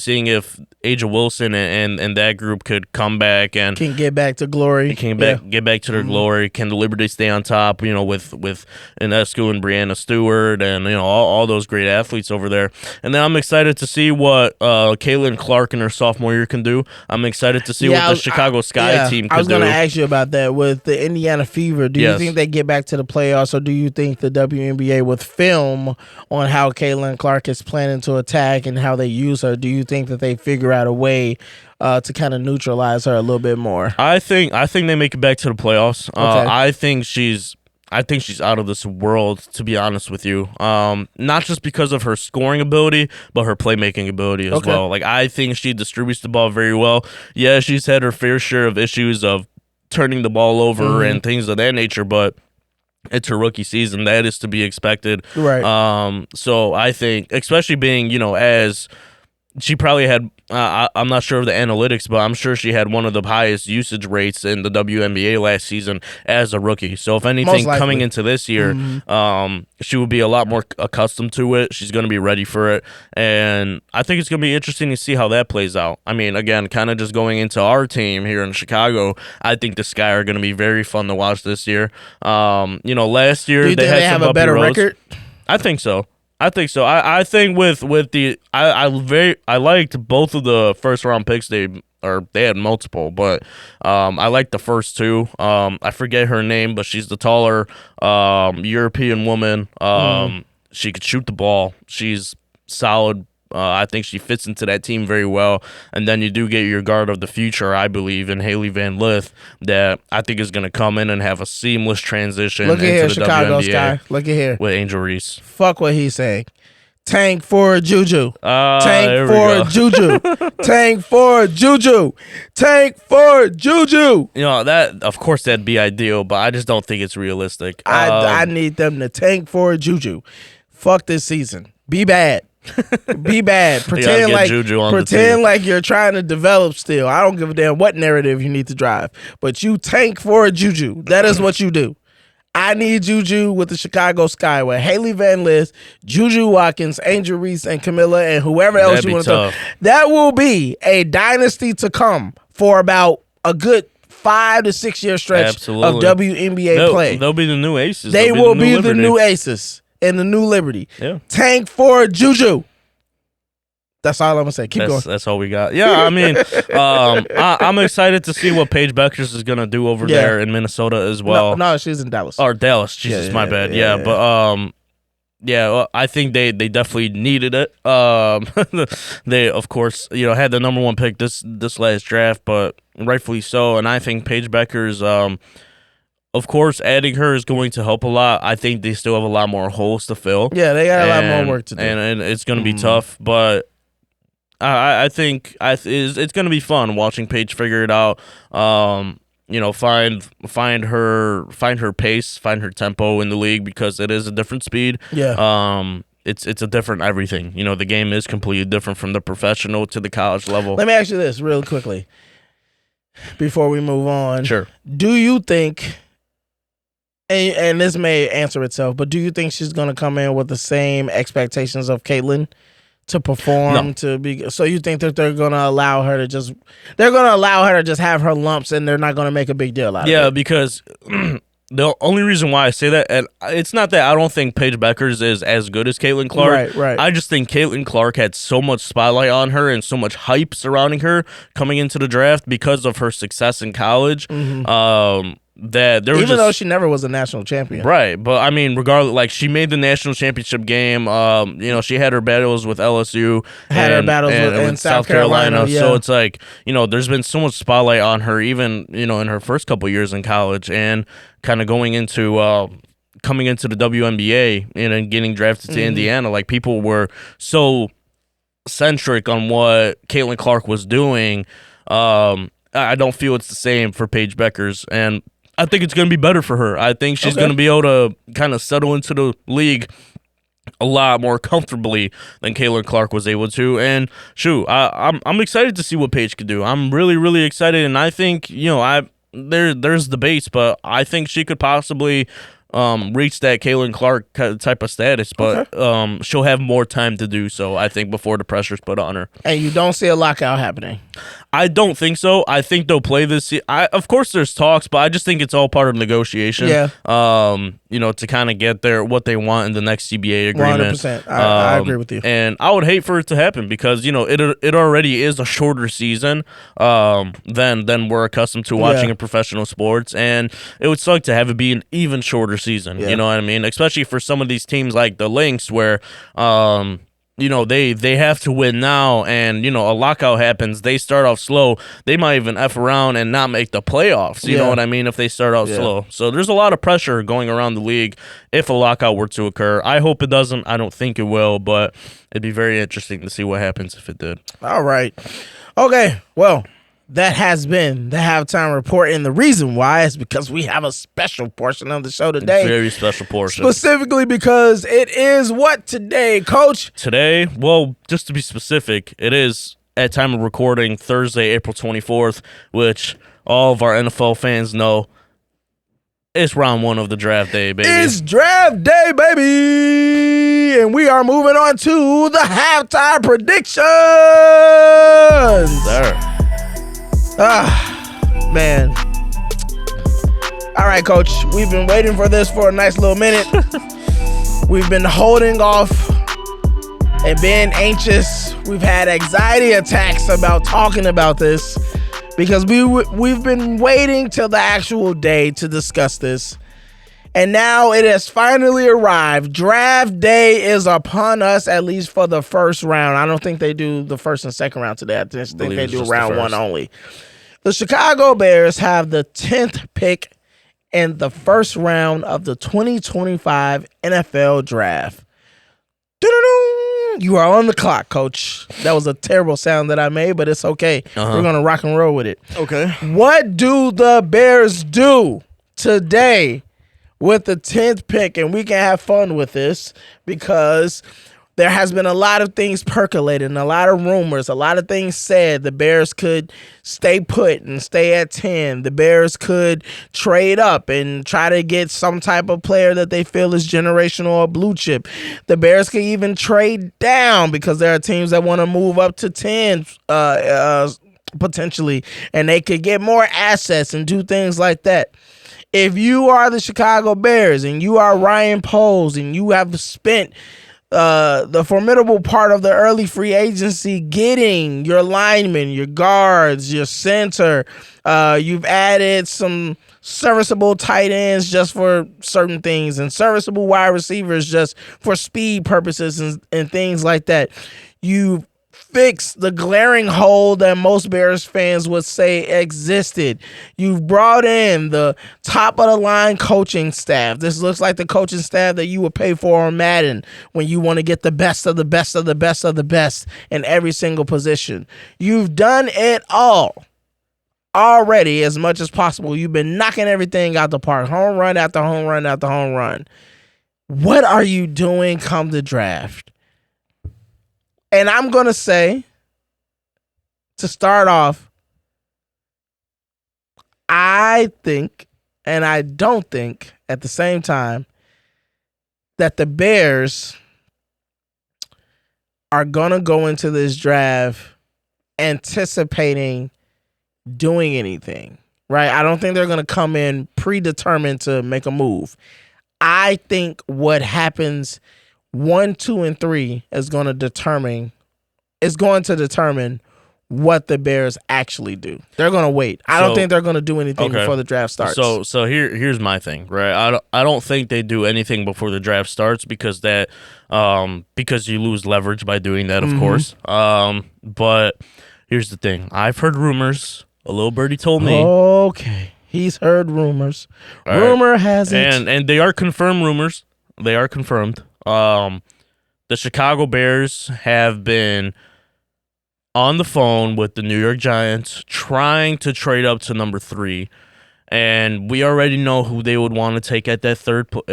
B: Seeing if Aja Wilson and that group could come back and
A: can get back to glory.
B: Get back to their glory. Can the Liberty stay on top? With Inescu and Brianna Stewart and all those great athletes over there. And then I'm excited to see what Caitlin Clark in her sophomore year can do. I'm excited to see what the Chicago Sky team can do.
A: I was going to ask you about that with the Indiana Fever. Do you think they get back to the playoffs, or do you think the WNBA with film on how Caitlin Clark is planning to attack and how they use her? Do you think that they figure out a way to kind of neutralize her a little bit more?
B: I think they make it back to the playoffs. I think she's out of this world, to be honest with you. Not just because of her scoring ability, but her playmaking ability as well. Like, I think she distributes the ball very well. Yeah, she's had her fair share of issues of turning the ball over and things of that nature, but it's her rookie season. That is to be expected.
A: Right.
B: So I think, especially being, as she probably had, I'm not sure of the analytics, but I'm sure she had one of the highest usage rates in the WNBA last season as a rookie. So if anything, coming into this year, she will be a lot more accustomed to it. She's going to be ready for it. And I think it's going to be interesting to see how that plays out. I mean, again, kind of just going into our team here in Chicago, I think the Sky are going to be very fun to watch this year. Last year, they had some better record? I think so. I think with the I liked both of the first round picks. They had multiple, but I liked the first 2. I forget her name, but she's the taller European woman. She could shoot the ball. She's solid. I think she fits into that team very well. And then you do get your guard of the future, I believe, in Haley Van Lith, that I think is going to come in and have a seamless transition into the
A: Chicago
B: WNBA.
A: Sky. Look at here.
B: With Angel Reese.
A: Fuck what he's saying. Tank for Juju.
B: Tank for
A: Juju. Tank for Juju. Tank for Juju.
B: That, of course, that'd be ideal, but I just don't think it's realistic.
A: I need them to tank for Juju. Fuck this season. Be bad. Be bad. Pretend like you're trying to develop still. I don't give a damn what narrative you need to drive, but you tank for Juju. That is what you do. I need Juju with the Chicago Sky with Haley Van Lith, Juju Watkins, Angel Reese, and Camilla, and whoever else you want to. That will be a dynasty to come for about a good 5 to 6 year stretch of WNBA play.
B: They'll be the new Aces.
A: They will be the new Aces and the new Liberty.
B: Yeah.
A: Tank for Juju. That's all I'm gonna say. Keep going.
B: That's all we got. Yeah, I mean, I'm excited to see what Paige Beckers is gonna do over there in Minnesota as well.
A: No, she's in Dallas.
B: Or Dallas. Jesus, my bad. But I think they definitely needed it. They, of course, had the number 1 pick this last draft, but rightfully so. And I think Paige Beckers, of course, adding her is going to help a lot. I think they still have a lot more holes to fill.
A: Yeah, they got a lot more work to do,
B: and it's going to be tough, but I think it's going to be fun watching Paige figure it out. Find her pace, find her tempo in the league because it is a different speed.
A: Yeah.
B: It's a different everything. The game is completely different from the professional to the college level.
A: Let me ask you this real quickly before we move on.
B: Sure.
A: Do you think, and this may answer itself, but do you think she's going to come in with the same expectations of Caitlin to perform?
B: No.
A: So you think that they're going to allow her to just have her lumps and they're not going to make a big deal out of it?
B: Yeah, because the only reason why I say that, and it's not that I don't think Paige Beckers is as good as Caitlin Clark.
A: Right.
B: I just think Caitlin Clark had so much spotlight on her and so much hype surrounding her coming into the draft because of her success in college.
A: Mm-hmm.
B: That there was
A: even though she never was a national champion,
B: right? But I mean, regardless, like she made the national championship game. She had her battles with LSU, in South Carolina.
A: Yeah.
B: So it's like there's been so much spotlight on her, even in her first couple years in college, and kind of coming into the WNBA and getting drafted to Indiana. Like people were so centric on what Caitlin Clark was doing. I don't feel it's the same for Paige Beckers, and I think it's going to be better for her. I think she's going to be able to kind of settle into the league a lot more comfortably than Caitlin Clark was able to. And shoot, I'm excited to see what Paige could do. I'm really, really excited, and I think there's the base, but I think she could possibly reach that Caitlin Clark type of status, but she'll have more time to do so, I think, before the pressure's put on her.
A: And you don't see a lockout happening?
B: I don't think so. I think they'll play this. Of course, there's talks, but I just think it's all part of negotiation.
A: Yeah.
B: To kind of get what they want in the next CBA agreement.
A: 100%. I agree with you.
B: And I would hate for it to happen because it already is a shorter season than we're accustomed to watching in professional sports, and it would suck to have it be an even shorter season. You know what I mean? Especially for some of these teams like the Lynx, where they have to win now, and a lockout happens. They start off slow. They might even F around and not make the playoffs. You know what I mean? If they start out slow. So there's a lot of pressure going around the league if a lockout were to occur. I hope it doesn't. I don't think it will, but it'd be very interesting to see what happens if it did.
A: All right. Okay. Well, that has been the halftime report, and the reason why is because we have a special portion of the show today.
B: Very special portion.
A: Specifically because it is what today, Coach?
B: Today, well, just to be specific, it is at time of recording Thursday, April 24th, which all of our NFL fans know it's round one of the draft day, baby.
A: It's draft day, baby! And we are moving on to the halftime predictions!
B: There.
A: Man. All right, Coach. We've been waiting for this for a nice little minute. We've been holding off and being anxious. We've had anxiety attacks about talking about this because we've been waiting till the actual day to discuss this. And now it has finally arrived. Draft day is upon us, at least for the first round. I don't think they do the first and second round today. I just think they do round one only. The Chicago Bears have the 10th pick in the first round of the 2025 NFL Draft. You are on the clock, Coach. That was a terrible sound that I made, but it's okay. We're going to rock and roll with it.
B: Okay.
A: What do the Bears do today with the 10th pick? And we can have fun with this because there has been a lot of things percolating, a lot of rumors, a lot of things said. The Bears could stay put and stay at 10. The Bears could trade up and try to get some type of player that they feel is generational or blue chip. The Bears could even trade down because there are teams that want to move up to 10 potentially, and they could get more assets and do things like that. If you are the Chicago Bears and you are Ryan Poles and you have spent the formidable part of the early free agency getting your linemen, your guards, your center, you've added some serviceable tight ends just for certain things and serviceable wide receivers just for speed purposes and things like that. You've fixed the glaring hole that most Bears fans would say existed. You've brought in the top of the line coaching staff. This looks like the coaching staff that you would pay for on Madden when you want to get the best of the best of the best of the best in every single position. You've done it all already as much as possible. You've been knocking everything out the park. Home run after home run after home run. What are you doing come the draft? And I'm going to say, to start off, I think, and I don't think at the same time, that the Bears are going to go into this draft anticipating doing anything, right? I don't think they're going to come in predetermined to make a move. I think what happens 1, 2, and 3 is going to determine what the Bears actually do. They're going to wait. I don't think they're going to do anything before the draft starts.
B: So here's my thing, right? I don't think they do anything before the draft starts because you lose leverage by doing that, of course. But here's the thing. I've heard rumors. A little birdie told me.
A: Okay. He's heard rumors. All Rumor right. Has it.
B: And they are confirmed rumors. They are confirmed. The Chicago Bears have been on the phone with the New York Giants trying to trade up to number 3. And we already know who they would want to take at that third pick.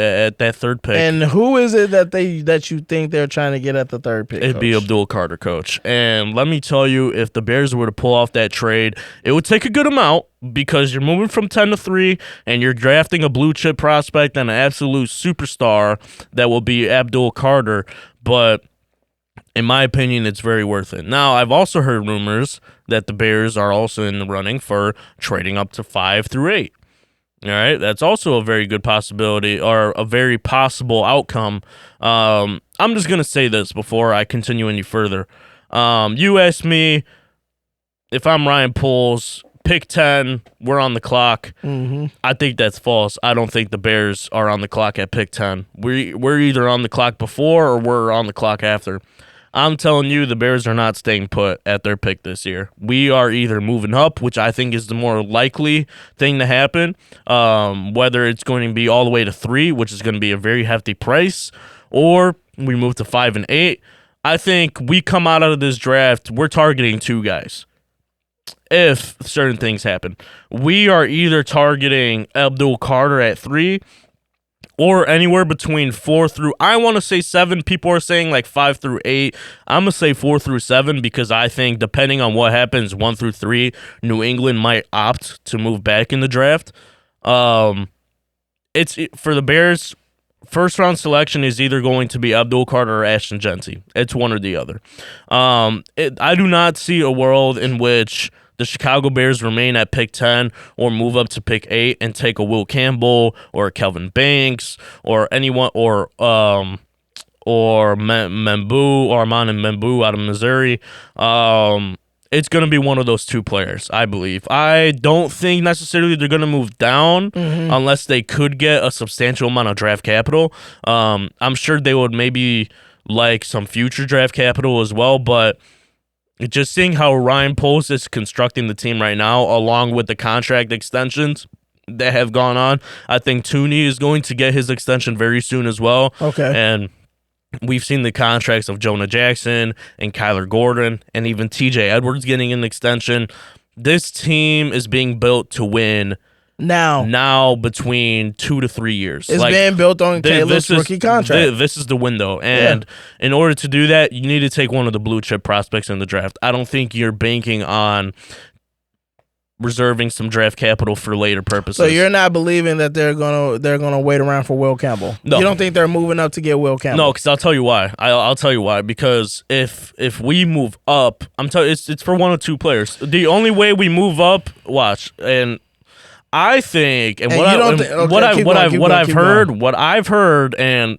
A: And who is it that you think they're trying to get at the third pick?
B: It'd be Abdul Carter, coach. And let me tell you, if the Bears were to pull off that trade, it would take a good amount because you're moving from 10 to 3 and you're drafting a blue chip prospect and an absolute superstar that will be Abdul Carter. But in my opinion, it's very worth it. Now, I've also heard rumors that the Bears are also in the running for trading up to 5 through 8. All right, that's also a very good possibility or a very possible outcome. I'm just going to say this before I continue any further. You asked me if I'm Ryan Poles, pick 10, we're on the clock. I think that's false. I don't think the Bears are on the clock at pick 10. We're either on the clock before or we're on the clock after. I'm telling you, the Bears are not staying put at their pick this year. We are either moving up, which I think is the more likely thing to happen, whether it's going to be all the way to 3, which is going to be a very hefty price, or we move to 5 and 8. I think we come out of this draft, we're targeting 2 guys. If certain things happen, we are either targeting Abdul Carter at 3 or anywhere between 4 through, I want to say 7. People are saying like 5 through 8. I'm going to say 4 through 7 because I think depending on what happens 1 through 3, New England might opt to move back in the draft. It's for the Bears, first round selection is either going to be Abdul Carter or Ashton Genty. It's one or the other. I do not see a world in which the Chicago Bears remain at pick 10 or move up to pick 8 and take a Will Campbell or a Kelvin Banks or anyone or Membu or Armand and Membu out of Missouri. It's going to be one of those 2 players, I believe. I don't think necessarily they're going to move down unless they could get a substantial amount of draft capital. I'm sure they would maybe like some future draft capital as well, but just seeing how Ryan Poles is constructing the team right now, along with the contract extensions that have gone on, I think Tooney is going to get his extension very soon as well.
A: Okay.
B: And we've seen the contracts of Jonah Jackson and Kyler Gordon and even TJ Edwards getting an extension. This team is being built to win now between 2 to 3 years.
A: It's being built on Caleb's rookie contract.
B: This is the window. And in order to do that, you need to take one of the blue chip prospects in the draft. I don't think you're banking on reserving some draft capital for later purposes.
A: So you're not believing that they're gonna wait around for Will Campbell? No. You don't think they're moving up to get Will Campbell?
B: No, because I'll tell you why. I'll tell you why. Because if we move up, I'm telling you, it's for 1 or 2 players. The only way we move up, watch, and I think, and what I've heard, and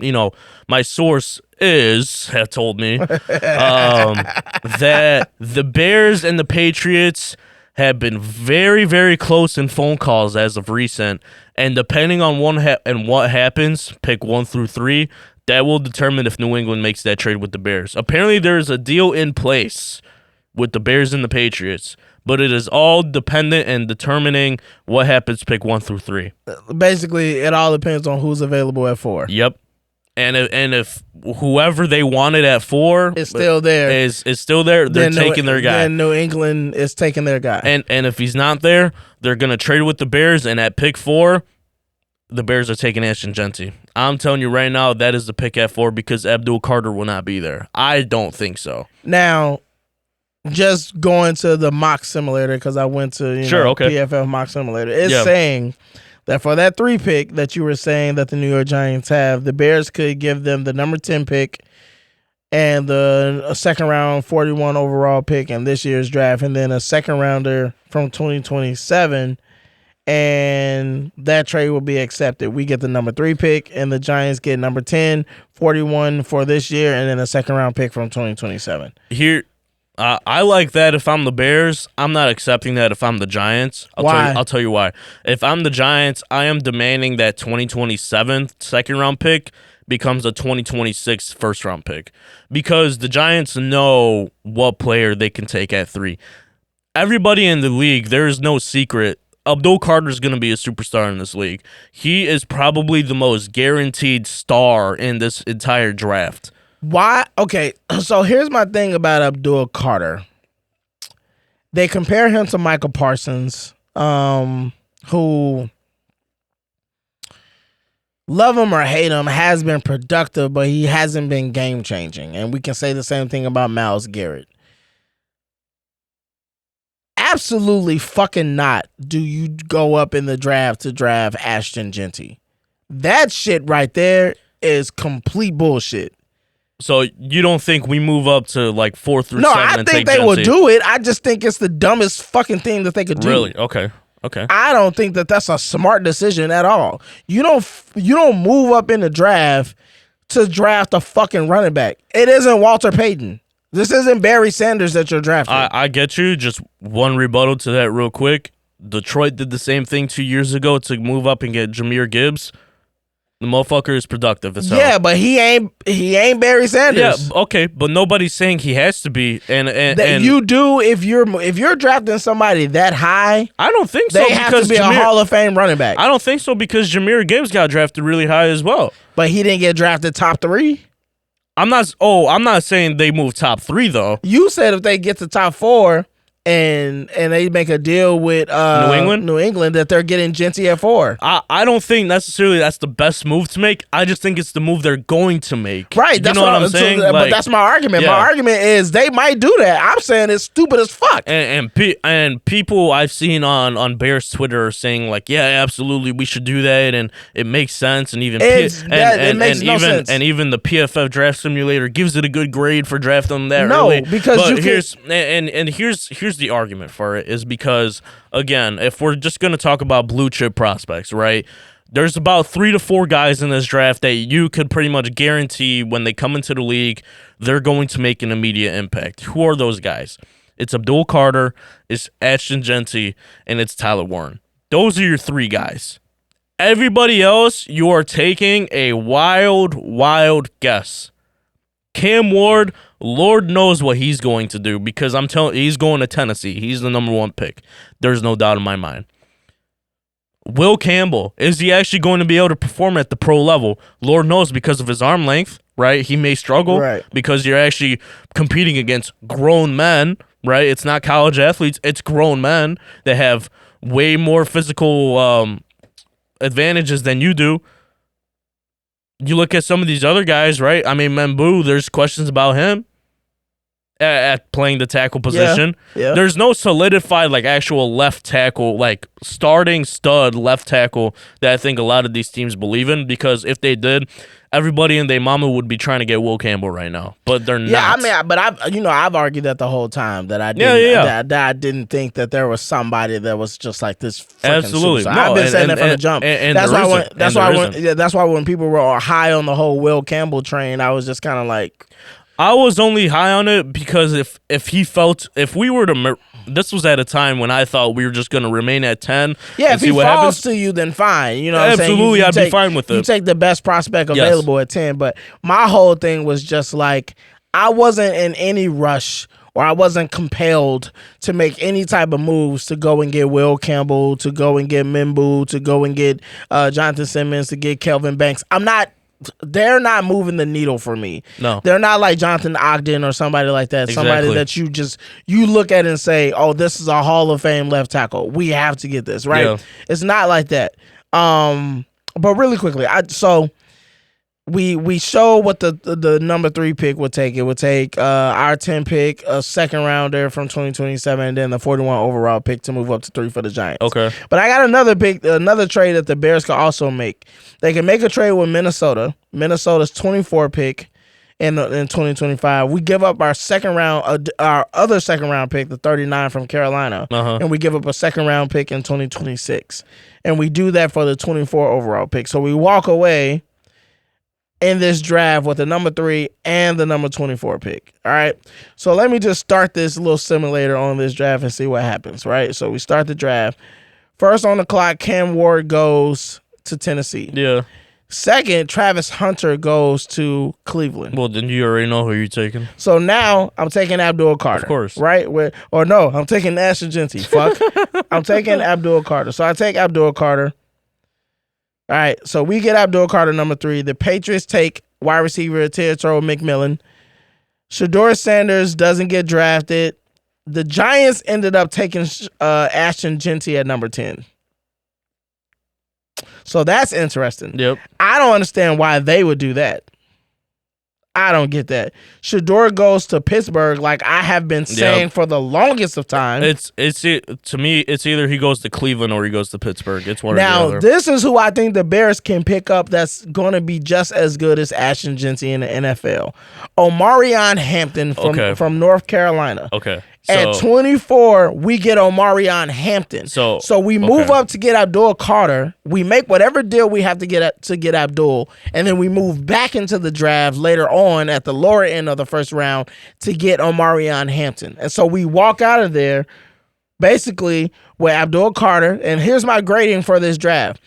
B: my source have told me that the Bears and the Patriots have been very, very close in phone calls as of recent, and depending on what happens, pick 1 through 3. That will determine if New England makes that trade with the Bears. Apparently, there's a deal in place with the Bears and the Patriots, but it is all dependent and determining what happens pick 1 through 3.
A: Basically, it all depends on who's available at 4.
B: Yep. And if whoever they wanted at 4
A: is still there,
B: is still there, they're taking their guy.
A: Then New England is taking their guy.
B: And if he's not there, they're gonna trade with the Bears. And at pick 4, the Bears are taking Ashton Genty. I'm telling you right now, that is the pick at 4 because Abdul Carter will not be there. I don't think so.
A: Now, just going to the mock simulator because I went to PFF mock simulator. It's saying that for that 3 pick that you were saying that the New York Giants have, the Bears could give them the number 10 pick and a second round 41 overall pick in this year's draft, and then a second rounder from 2027. And that trade will be accepted. We get the number 3 pick, and the Giants get number 10, 41 for this year, and then a second round pick from 2027.
B: I like that if I'm the Bears. I'm not accepting that if I'm the Giants. I'll tell you why. If I'm the Giants, I am demanding that 2027 second round pick becomes a 2026 first round pick because the Giants know what player they can take at 3. Everybody in the league, there is no secret. Abdul Carter is going to be a superstar in this league. He is probably the most guaranteed star in this entire draft.
A: Why? Okay, so here's my thing about Abdul Carter. They compare him to Michael Parsons, who, love him or hate him, has been productive, but he hasn't been game-changing. And we can say the same thing about Myles Garrett. Absolutely fucking not do you go up in the draft to draft Ashton Genty. That shit right there is complete bullshit.
B: So you don't think we move up to like 4 through 7
A: No, I
B: and
A: think
B: take
A: they will
B: Genty?
A: do it. I just think it's the dumbest fucking thing that they could do.
B: Really? Okay.
A: I don't think that that's a smart decision at all. You don't move up in the draft to draft a fucking running back. It isn't Walter Payton. This isn't Barry Sanders that you're drafting.
B: I get you. Just one rebuttal to that real quick. Detroit did the same thing 2 years ago to move up and get Jahmyr Gibbs. The motherfucker is productive as hell.
A: Yeah, but he ain't Barry Sanders.
B: Yeah, okay, but nobody's saying he has to be. And
A: you do if you're drafting somebody that high.
B: I don't think so.
A: They have to be a Hall of Fame running back.
B: I don't think so because Jahmyr Gibbs got drafted really high as well.
A: But he didn't get drafted top 3.
B: I'm not saying they move top 3 though.
A: You said if they get to top 4 and they make a deal with New England that they're getting Genty at 4.
B: I don't think necessarily that's the best move to make. I just think it's the move they're going to make.
A: Right. That's what I'm saying. But that's my argument. Yeah. My argument is they might do that. I'm saying it's stupid as fuck.
B: And people I've seen on Bears Twitter are saying like, yeah, absolutely, we should do that, and it makes sense, and even
A: it makes no sense.
B: And even the PFF draft simulator gives it a good grade for drafting them that early.
A: No, because
B: here's the argument for it is because, again, if we're just going to talk about blue chip prospects, right, there's about 3 to 4 guys in this draft that you could pretty much guarantee when they come into the league, they're going to make an immediate impact. Who are those guys? It's Abdul Carter, it's Ashton Genty, and it's Tyler Warren. Those are your 3 guys. Everybody else, you are taking a wild guess. Cam Ward, Lord knows what he's going to do because I'm telling you, he's going to Tennessee. He's the number 1 pick. There's no doubt in my mind. Will Campbell, is he actually going to be able to perform at the pro level? Lord knows because of his arm length, right? He may struggle because you're actually competing against grown men, right? It's not college athletes. It's grown men that have way more physical advantages than you do. You look at some of these other guys, right? I mean, Membu, there's questions about him at playing the tackle position.
A: Yeah.
B: There's no solidified, like, actual left tackle, like, starting stud left tackle that I think a lot of these teams believe in, because if they did, everybody and their mama would be trying to get Will Campbell right now, but they're not.
A: Yeah, I mean, but I've argued that the whole time that I didn't, that I didn't think that there was somebody that was just like this.
B: Absolutely,
A: no, I've been saying that from the jump. That's why when people were high on the whole Will Campbell train, I was just kind of like,
B: I was only high on it because if we were to, this was at a time when I thought we were just going to remain at 10.
A: Yeah, if he falls
B: happens
A: to you, then fine. You know what I'm saying?
B: Absolutely, I'd be fine with it.
A: You take the best prospect available at 10. But my whole thing was just like, I wasn't in any rush or I wasn't compelled to make any type of moves to go and get Will Campbell, to go and get Mimbu, to go and get Jonathan Simmons, to get Kelvin Banks. They're not moving the needle for me.
B: No.
A: They're not like Jonathan Ogden or somebody like that.
B: Exactly.
A: Somebody that you look at and say, oh, this is a Hall of Fame left tackle. We have to get this, right?
B: Yeah.
A: It's not like that. But really quickly, we show what the number 3 pick would take. It would take our 10 pick, a second rounder from 2027, and then the 41 overall pick to move up to 3 for the Giants.
B: Okay.
A: But I got another trade that the Bears could also make. They can make a trade with Minnesota. Minnesota's 24 pick in 2025. We give up our other second round pick, the 39 from Carolina, and we give up a second round pick in 2026. And we do that for the 24 overall pick. So we walk away in this draft with the number 3 and the number 24 pick. All right. So let me just start this little simulator on this draft and see what happens. Right. So we start the draft. First on the clock, Cam Ward goes to Tennessee.
B: Yeah.
A: Second, Travis Hunter goes to Cleveland.
B: Well, then you already know who you're taking.
A: So now I'm taking Abdul Carter.
B: Of course.
A: Right? I'm taking Ashton Jeanty. Fuck. I'm taking Abdul Carter. So I take Abdul Carter. All right, so we get Abdul Carter number 3. The Patriots take wide receiver Teatro McMillan. Shedeur Sanders doesn't get drafted. The Giants ended up taking Ashton Jeanty at number 10. So that's interesting.
B: Yep.
A: I don't understand why they would do that. I don't get that. Shedeur goes to Pittsburgh, like I have been saying for the longest of time.
B: To me, it's either he goes to Cleveland or he goes to Pittsburgh. It's one or the other.
A: Now, this is who I think the Bears can pick up that's going to be just as good as Ashton Jeanty in the NFL. Omarion Hampton from North Carolina.
B: Okay.
A: At 24, we get Omarion Hampton. So we move up to get Abdul Carter. We make whatever deal we have to get Abdul, and then we move back into the draft later on at the lower end of the first round to get Omarion Hampton. And so we walk out of there basically with Abdul Carter. And here's my grading for this draft.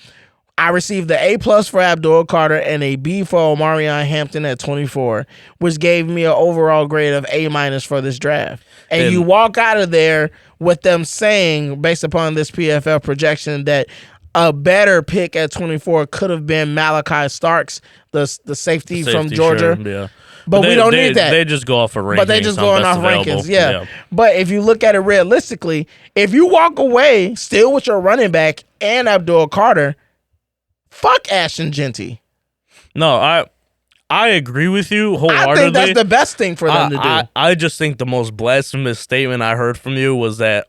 A: I received the A+ for Abdul Carter and a B for Omarion Hampton at 24, which gave me an overall grade of A- for this draft. And you walk out of there with them saying, based upon this PFF projection, that a better pick at 24 could have been Malachi Starks, the safety from Georgia.
B: Sure, yeah.
A: But we don't need that.
B: They just go off of rankings.
A: But they just going off rankings, yeah. But if you look at it realistically, if you walk away still with your running back and Abdul Carter, fuck Ashton Jeanty.
B: No, I agree with you wholeheartedly.
A: I think that's the best thing for them to do.
B: I just think the most blasphemous statement I heard from you was that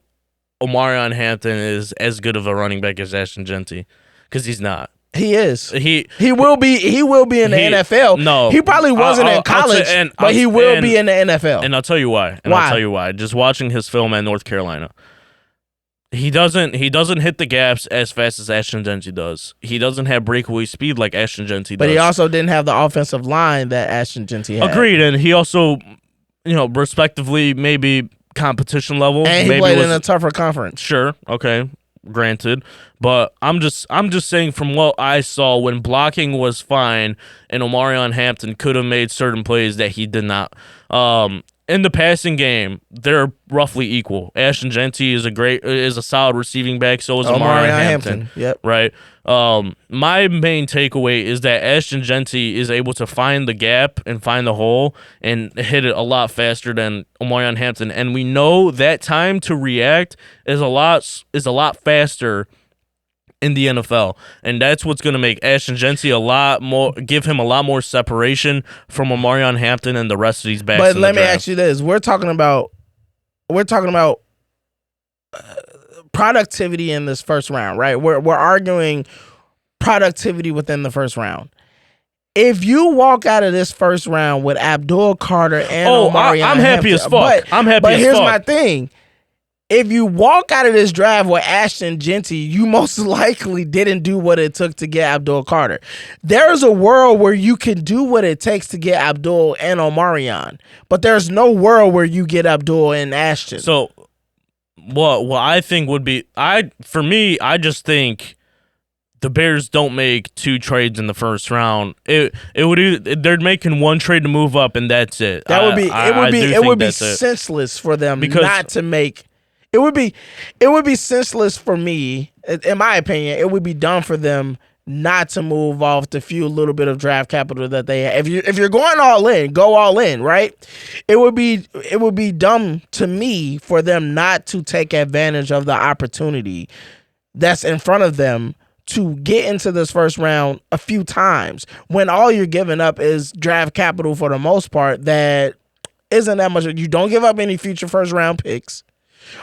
B: Omarion Hampton is as good of a running back as Ashton Jeanty, because he's not.
A: He is. He will be in the NFL.
B: No,
A: he probably wasn't in college, but he will be in the NFL.
B: And I'll tell you why. I'll tell you why. Just watching his film at North Carolina. He doesn't hit the gaps as fast as Ashton Jeanty does. He doesn't have breakaway speed like Ashton Jeanty does.
A: But he also didn't have the offensive line that Ashton Jeanty had.
B: Agreed, and he also, respectively, maybe competition level.
A: And he
B: maybe
A: played in a tougher conference.
B: Sure, okay, granted. But I'm just saying from what I saw, when blocking was fine and Omarion Hampton could have made certain plays that he did not. In the passing game, they're roughly equal. Ashton Jeanty is a solid receiving back. So is Omarion Hampton.
A: Yep.
B: Right. My main takeaway is that Ashton Jeanty is able to find the gap and find the hole and hit it a lot faster than Omarion Hampton. And we know that time to react is a lot faster in the NFL, and that's what's going to make Ashton Jeanty give him a lot more separation from Omarion Hampton and the rest of these backs.
A: But let me ask you this: we're talking about productivity in this first round, right? We're arguing productivity within the first round. If you walk out of this first round with Abdul Carter and Omarion
B: I'm happy
A: Hampton,
B: as fuck. I'm happy as fuck.
A: But here's my thing. if you walk out of this draft with Ashton Genty, you most likely didn't do what it took to get Abdul Carter. There's a world where you can do what it takes to get Abdul and Omarion, but there's no world where you get Abdul and Ashton.
B: So, what I think would be, for me, I just think the Bears don't make 2 trades in the first round. They're making 1 trade to move up, and that's it.
A: It would be senseless for them not to make. It would be senseless for me, in my opinion. It would be dumb for them not to move off the few little bit of draft capital that they have. If you're going all in, go all in, right? It would be dumb to me for them not to take advantage of the opportunity that's in front of them to get into this first round a few times when all you're giving up is draft capital for the most part that isn't that much. You don't give up any future first round picks.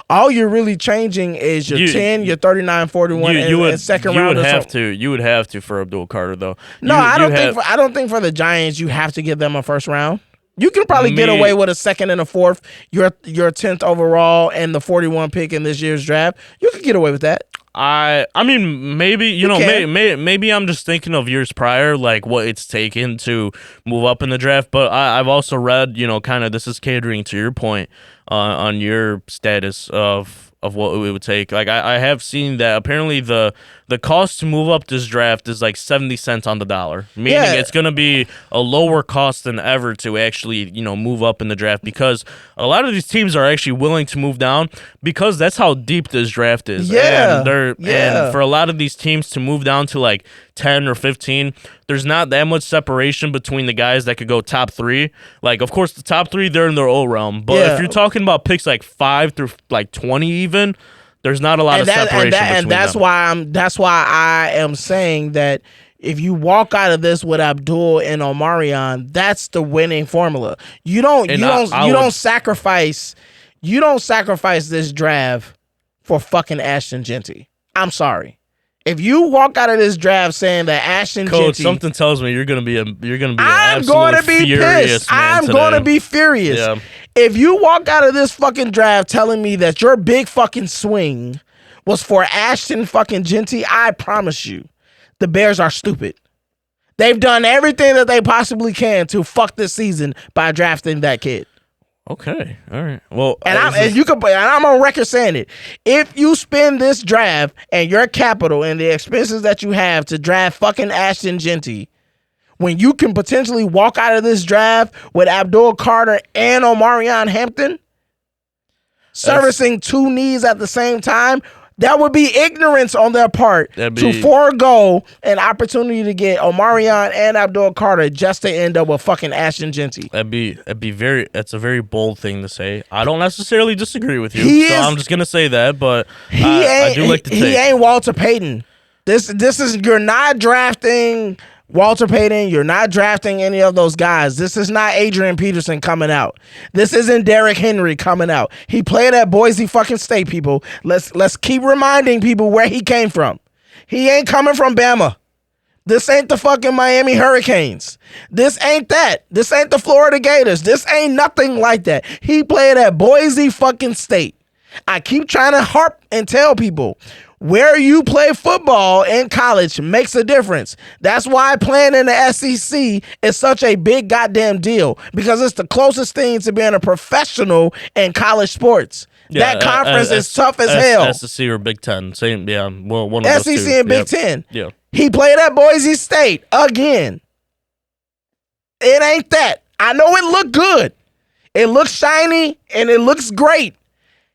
A: All you're really changing is your 10, your 39, 41, and second round.
B: You would have to for Abdul Carter though.
A: No, I don't think for the Giants you have to give them a first round. You can probably get away with a second and a fourth, your 10th overall and the 41 pick in this year's draft. You could get away with that.
B: I mean, maybe, maybe I'm just thinking of years prior, like what it's taken to move up in the draft. But I've also read, kind of this is catering to your point on your status of what it would take. Like I have seen that apparently the cost to move up this draft is like 70 cents on the dollar, meaning it's going to be a lower cost than ever to actually, move up in the draft because a lot of these teams are actually willing to move down because that's how deep this draft is.
A: Yeah.
B: And for a lot of these teams to move down to like 10 or 15, there's not that much separation between the guys that could go top 3. Like, of course, the top 3, they're in their own realm. But if you're talking about picks like 5 through like 20 even, there's not a lot of separation between them.
A: That's why I am saying that if you walk out of this with Abdul and Omarion, that's the winning formula. You don't sacrifice this draft for fucking Ashton Genty. I'm sorry. If you walk out of this draft saying that Ashton
B: Coach,
A: Genty,
B: something tells me you're gonna be
A: I'm going to be pissed. I'm going to be furious.
B: Yeah.
A: If you walk out of this fucking draft telling me that your big fucking swing was for Ashton fucking Genty, I promise you, the Bears are stupid. They've done everything that they possibly can to fuck this season by drafting that kid.
B: Okay, all right. Well,
A: I'm on record saying it. If you spend this draft and your capital and the expenses that you have to draft fucking Ashton Genty, when you can potentially walk out of this draft with Abdul Carter and Omarion Hampton servicing 2 needs at the same time, that would be ignorance on their part to forego an opportunity to get Omarion and Abdul Carter just to end up with fucking Ashton Genty.
B: That's a very bold thing to say. I don't necessarily disagree with you, I'm just gonna say that. But I do like to take.
A: He ain't Walter Payton. This is you're not drafting Walter Payton, you're not drafting any of those guys. This is not Adrian Peterson coming out. This isn't Derrick Henry coming out. He played at Boise fucking State, people. Let's keep reminding people where he came from. He ain't coming from Bama. This ain't the fucking Miami Hurricanes. This ain't that. This ain't the Florida Gators. This ain't nothing like that. He played at Boise fucking State. I keep trying to harp and tell people, where you play football in college makes a difference. That's why playing in the SEC is such a big goddamn deal, because it's the closest thing to being a professional in college sports. Yeah, that conference is tough as hell.
B: SEC or Big Ten, same. Yeah, well, one of those two.
A: SEC and Big Ten.
B: Yeah,
A: he played at Boise State again. It ain't that. I know it looked good. It looks shiny and it looks great.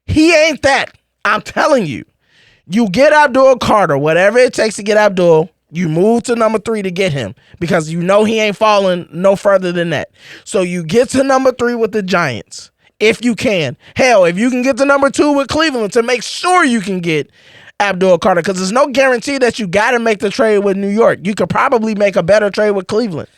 A: He ain't that. I'm telling you. You get Abdul Carter, whatever it takes to get Abdul, you move to number 3 to get him because you know he ain't falling no further than that. So you get to number 3 with the Giants, if you can. Hell, if you can get to number 2 with Cleveland to make sure you can get Abdul Carter, because there's no guarantee that you got to make the trade with New York. You could probably make a better trade with Cleveland.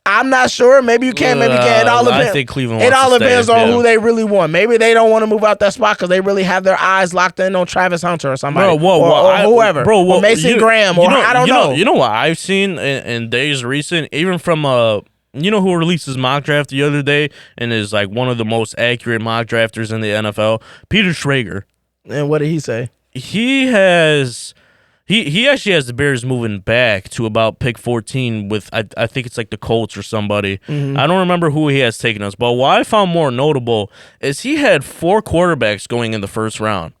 A: I'm not sure. Maybe you can, maybe you can't. It all depends.
B: I think Cleveland
A: depends on who they really want. Maybe they don't want to move out that spot because they really have their eyes locked in on Travis Hunter or somebody, or whoever, or Mason Graham, or I don't know.
B: You know what I've seen in days recent, even from you know who released his mock draft the other day and is like one of the most accurate mock drafters in the NFL? Peter Schrager.
A: And what did he say?
B: He actually has the Bears moving back to about pick 14 with I think it's like the Colts or somebody.
A: Mm-hmm.
B: I don't remember who he has taken us, but what I found more notable is he had 4 quarterbacks going in the first round.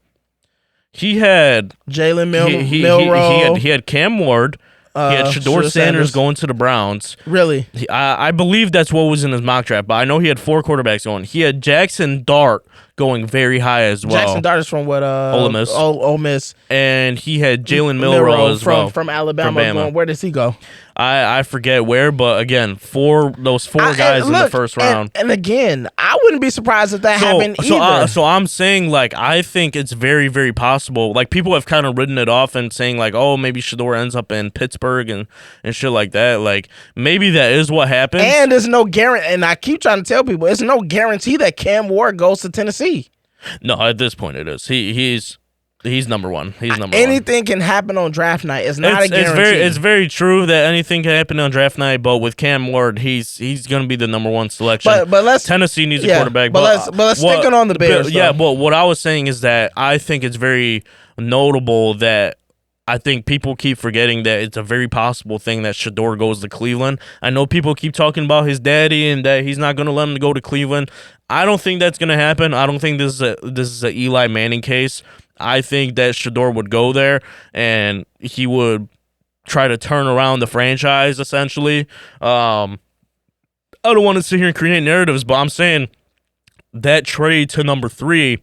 B: He had
A: Jalen Milroe.
B: He had Cam Ward. He had Shedeur Sanders going to the Browns.
A: Really?
B: I believe that's what was in his mock draft, but I know he had 4 quarterbacks going. He had Jackson Dart going very high as well.
A: Jackson Dart is from what?
B: Ole Miss.
A: Ole Miss.
B: And he had Jalen Milroe as well.
A: From Alabama. Going, where does he go?
B: I forget where, but again, those four guys in the first round.
A: And again, I wouldn't be surprised if that happened either.
B: So I'm saying, like, I think it's very, very possible. Like, people have kind of written it off and saying, like, oh, maybe Shedeur ends up in Pittsburgh and shit like that. Like, maybe that is what happens.
A: And there's no guarantee, and I keep trying to tell people, it's no guarantee that Cam Ward goes to Tennessee.
B: No, at this point it is. He's number one. He's number
A: Anything
B: one.
A: can happen on draft night. It's not a guarantee.
B: It's very true that anything can happen on draft night, but with Cam Ward, he's going to be the number one selection.
A: But
B: Tennessee needs a quarterback.
A: But let's stick it on the Bears.
B: Yeah, but what I was saying is that I think it's very notable that I think people keep forgetting that it's a very possible thing that Shedeur goes to Cleveland. I know people keep talking about his daddy and that he's not going to let him go to Cleveland. I don't think that's going to happen. I don't think this is a Eli Manning case. I think that Shedeur would go there and he would try to turn around the franchise, essentially. I don't want to sit here and create narratives, but I'm saying that trade to number 3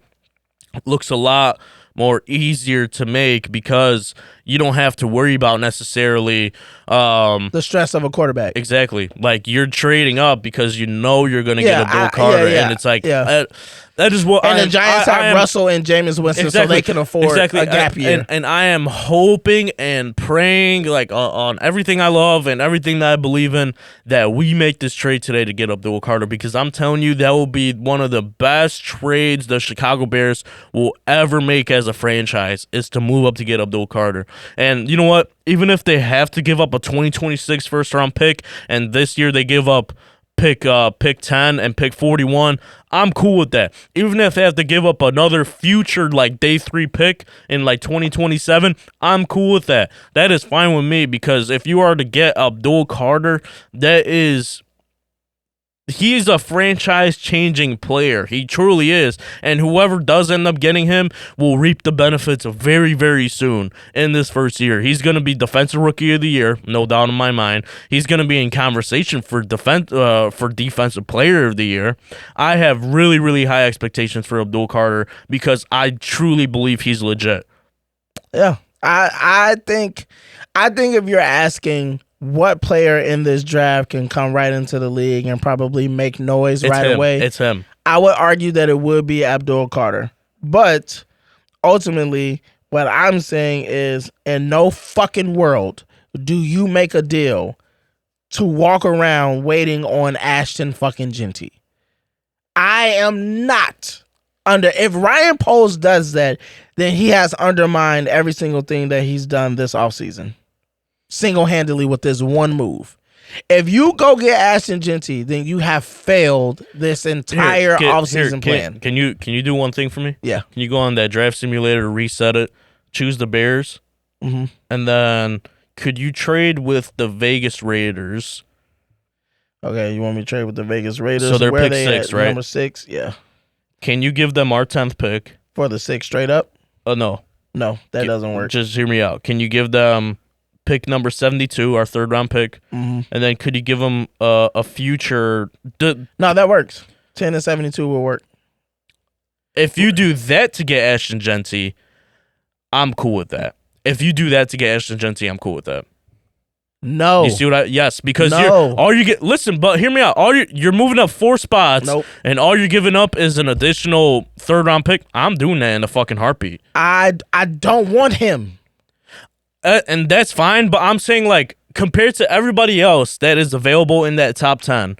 B: looks a lot more easier to make because you don't have to worry about necessarily
A: the stress of a quarterback.
B: Exactly. Like, you're trading up because you know you're going to get a Bill Carter. And it's like, that is what.
A: And the Giants have Russell and Jameis Winston, so they can afford a gap year.
B: And I am hoping and praying, like, on everything I love and everything that I believe in, that we make this trade today to get Abdul Carter, because I'm telling you, that will be one of the best trades the Chicago Bears will ever make as a franchise, is to move up to get Abdul Carter. And you know what? Even if they have to give up a 2026 first-round pick, and this year they give up pick 10 and pick 41, I'm cool with that. Even if they have to give up another future, like, day 3 pick in, like, 2027, I'm cool with that. That is fine with me, because if you are to get Abdul Carter, he's a franchise-changing player. He truly is. And whoever does end up getting him will reap the benefits very, very soon in this first year. He's going to be Defensive Rookie of the Year, no doubt in my mind. He's going to be in conversation for Defensive Player of the Year. I have really, really high expectations for Abdul Carter because I truly believe he's legit.
A: Yeah. I think if you're asking what player in this draft can come right into the league and probably make noise away,
B: it's him.
A: I would argue that it would be Abdul Carter. But ultimately, what I'm saying is, in no fucking world do you make a deal to walk around waiting on Ashton fucking Genty. I am not if Ryan Poles does that, then he has undermined every single thing that he's done this offseason. Single-handedly with this one move. If you go get Ashton Genty, then you have failed this entire offseason plan.
B: Can you do one thing for me?
A: Yeah.
B: Can you go on that draft simulator, reset it, choose the Bears, and then could you trade with the Vegas Raiders?
A: Okay, you want me to trade with the Vegas Raiders?
B: So they're pick 6, right?
A: Number 6, yeah.
B: Can you give them our 10th pick?
A: For the 6 straight up?
B: No.
A: No, that doesn't work.
B: Just hear me out. Can you give them pick number 72, our 3rd round pick, and then could you give them a future?
A: No, that works. 10 and 72 will work.
B: If you do that to get Ashton Genty, I'm cool with that. If you do that to get Ashton Genty, I'm cool with that.
A: No.
B: You see what yes, because listen, but hear me out. You're moving up 4 spots, and all you're giving up is an additional 3rd round pick. I'm doing that in a fucking heartbeat.
A: I don't want him.
B: And that's fine, but I'm saying, like, compared to everybody else that is available in that top 10,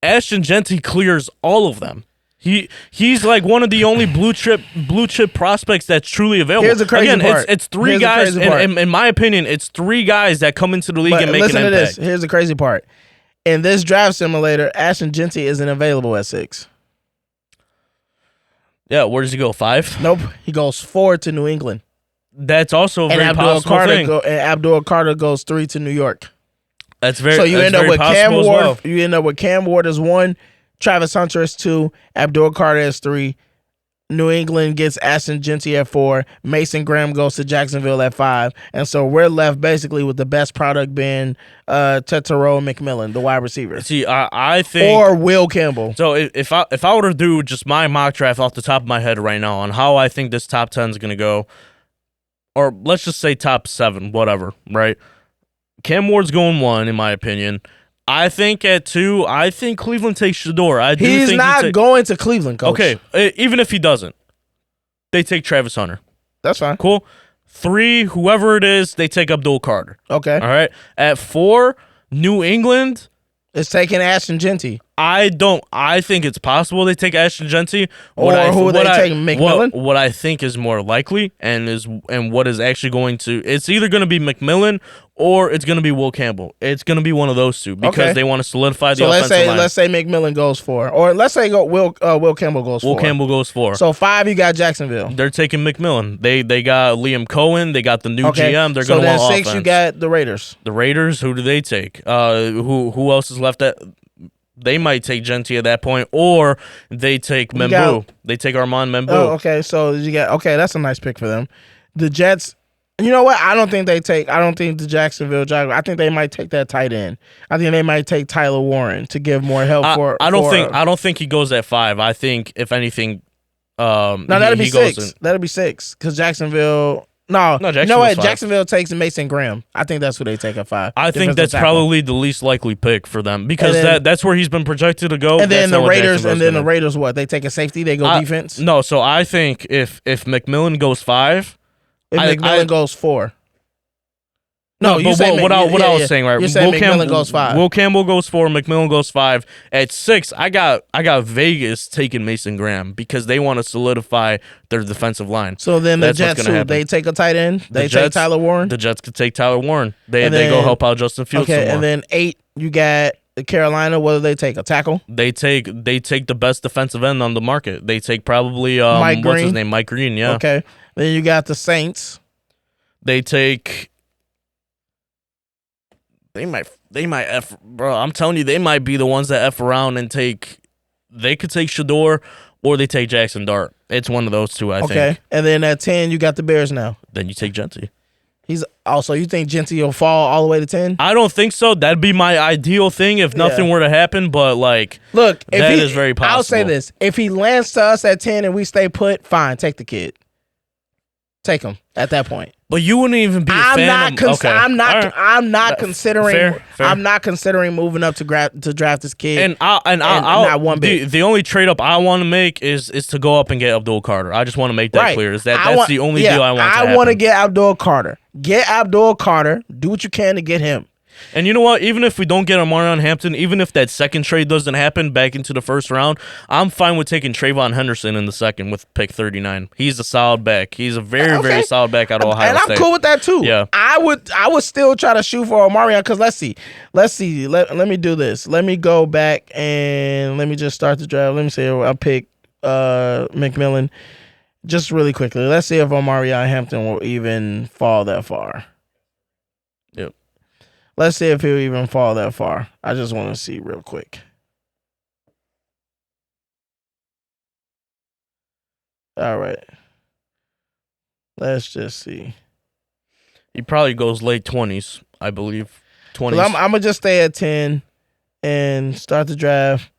B: Ashton Genty clears all of them. He's like one of the only blue chip prospects that's truly available.
A: Here's the crazy part.
B: It's 3 guys. In my opinion, it's 3 guys that come into the league and make an impact.
A: Here's the crazy part. In this draft simulator, Ashton Genty isn't available at 6.
B: Yeah, where does he go? 5?
A: Nope. He goes 4 to New England.
B: That's also a
A: And
B: very possible thing.
A: And Abdul Carter goes 3 to New York.
B: That's very.
A: So you end up with Cam Ward.
B: Well.
A: You end up with Cam Ward as 1, Travis Hunter as 2, Abdul Carter as 3. New England gets Ashton Genty at 4. Mason Graham goes to Jacksonville at 5. And so we're left basically with the best product being Tetairoa McMillan, the wide receiver.
B: See, I think,
A: or Will Campbell.
B: So if I were to do just my mock draft off the top of my head right now on how I think this top 10 is going to go, or let's just say top 7, whatever, right? Cam Ward's going 1, in my opinion. I think at 2, I think Cleveland takes Shador.
A: He's not going to Cleveland, coach.
B: Okay, even if he doesn't, they take Travis Hunter.
A: That's fine.
B: Cool. 3, whoever it is, they take Abdul Carter.
A: Okay.
B: All right. At 4, New England
A: is taking Ashton Genty.
B: I think it's possible they take Ashton Genty.
A: Or who they take, McMillan?
B: What I think is more likely and what is actually going to, it's either going to be McMillan or it's going to be Will Campbell. It's going to be one of those two because they want to solidify the offensive line. So
A: let's say McMillan goes 4, or let's say Will Campbell goes 4.
B: Will Campbell goes 4.
A: So 5, you got Jacksonville.
B: They're taking McMillan. They got Liam Cohen. They got the new GM. They're going to want offense. So then
A: 6, you got the Raiders.
B: The Raiders. Who do they take? Who else is left at? They might take Genty at that point, or they take Membu. They take Armand Membu.
A: Oh, okay. So you got that's a nice pick for them. The Jets. You know what? I don't think the Jacksonville Jaguars. I think they might take that tight end. I think they might take Tyler Warren to give more help
B: I don't think he goes at 5. I think if anything,
A: that'd be 6. That'd be 6 because Jacksonville. No, you know what? 5. Jacksonville takes Mason Graham. I think that's who they take at 5.
B: I think that's probably the least likely pick for them because that's where he's been projected to go.
A: And then the Raiders, what? They take a safety. They go defense.
B: No, so I think if McMillan goes 5,
A: if McMillan goes 4.
B: No, but what I was saying, right?
A: You're saying McMillan goes 5.
B: Will Campbell goes 4, McMillan goes 5. At 6, I got Vegas taking Mason Graham because they want to solidify their defensive line.
A: So then the Jets, they take a tight end? They take Tyler Warren?
B: The Jets could take Tyler Warren. They go help out Justin Fields some more.
A: And then 8, you got Carolina. What do they take? A tackle?
B: They take the best defensive end on the market. They take probably what's his name? Mike Green, yeah.
A: Okay. Then you got the Saints.
B: They take... They might F, bro. I'm telling you, they might be the ones that F around and take. They could take Shador or they take Jackson Dart. It's one of those two, I think.
A: Okay, and then at 10, you got the Bears now.
B: Then you take Genty.
A: He's also. You think Genty will fall all the way to 10?
B: I don't think so. That'd be my ideal thing if nothing were to happen. But
A: look,
B: that is very possible.
A: I'll say this: if he lands to us at 10 and we stay put, fine, take the kid. Take him at that point.
B: But you wouldn't even be a fan of...
A: I'm not considering.
B: Fair.
A: I'm not considering moving up to draft this kid.
B: And I'll
A: not one bit.
B: The only trade up I want to make is to go up and get Abdul Carter. I just want to make that clear. That's the only deal I want.
A: I want to get Abdul Carter. Get Abdul Carter. Do what you can to get him.
B: And you know what? Even if we don't get Amarion Hampton, even if that second trade doesn't happen back into the first round, I'm fine with taking Trayvon Henderson in the second with pick 39. He's a solid back. He's a very solid back out of Ohio State.
A: And I'm cool with that too.
B: Yeah.
A: I would still try to shoot for Amarion because let's see. Let me do this. Let me go back and let me just start the draft. Let me see. I'll pick McMillan just really quickly. Let's see if Amarion Hampton will even fall that far.
B: Yep.
A: Let's see if he'll even fall that far. I just want to see real quick. All right. Let's just see.
B: He probably goes late 20s, I believe. 20s.
A: I'm going to just stay at 10 and start the draft.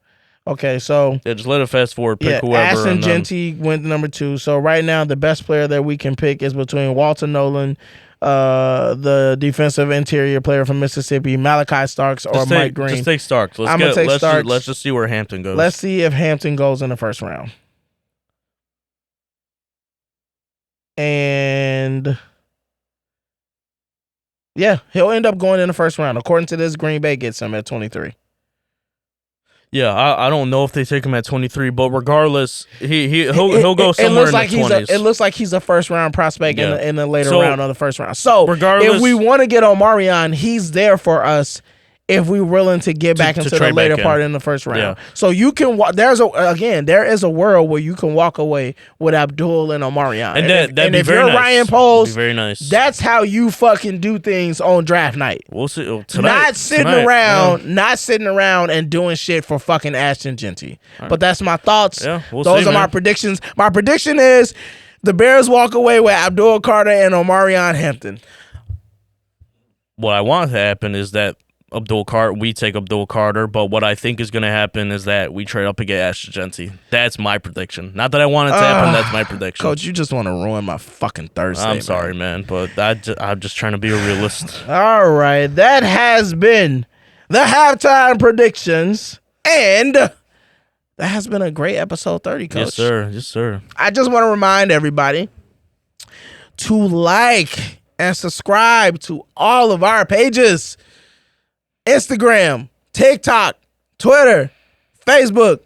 A: Okay, so...
B: Yeah, just let it fast forward. Pick whoever.
A: Ashton Genty went to number 2. So right now, the best player that we can pick is between Walter Nolan, the defensive interior player from Mississippi, Malachi Starks, or Mike Green.
B: Just take Starks. Let's just see where Hampton goes.
A: Let's see if Hampton goes in the first round. And yeah, he'll end up going in the first round. According to this, Green Bay gets him at 23.
B: Yeah, I don't know if they take him at 23, but regardless, he'll go somewhere in the 20s.
A: It looks like he's a first round prospect in the later round of the first round. So
B: regardless,
A: if we want to get Omarion, he's there for us if we're willing to get back into the
B: trade
A: later
B: back
A: part in the first round.
B: Yeah.
A: So you can there is a world where you can walk away with Abdul and Omarion.
B: And if
A: you're
B: nice.
A: Ryan Poles,
B: very nice.
A: That's how you fucking do things on draft night.
B: We'll see.
A: Not sitting around and doing shit for fucking Ashton Genty. Right. But that's my thoughts.
B: Yeah,
A: Those are my predictions. My prediction is the Bears walk away with Abdul Carter and Omarion Hampton.
B: What I want to happen is that we take Abdul Carter, but what I think is going to happen is that we trade up and get Ashton Genty. That's my prediction. Not that I want it to happen. That's my prediction.
A: Coach, you just want to ruin my fucking Thursday.
B: I'm sorry, man, but I'm just trying to be a realist.
A: All right, that has been the halftime predictions, and that has been a great episode 30, Coach.
B: Yes, sir. Yes, sir.
A: I just want to remind everybody to like and subscribe to all of our pages. Instagram, TikTok, Twitter, Facebook,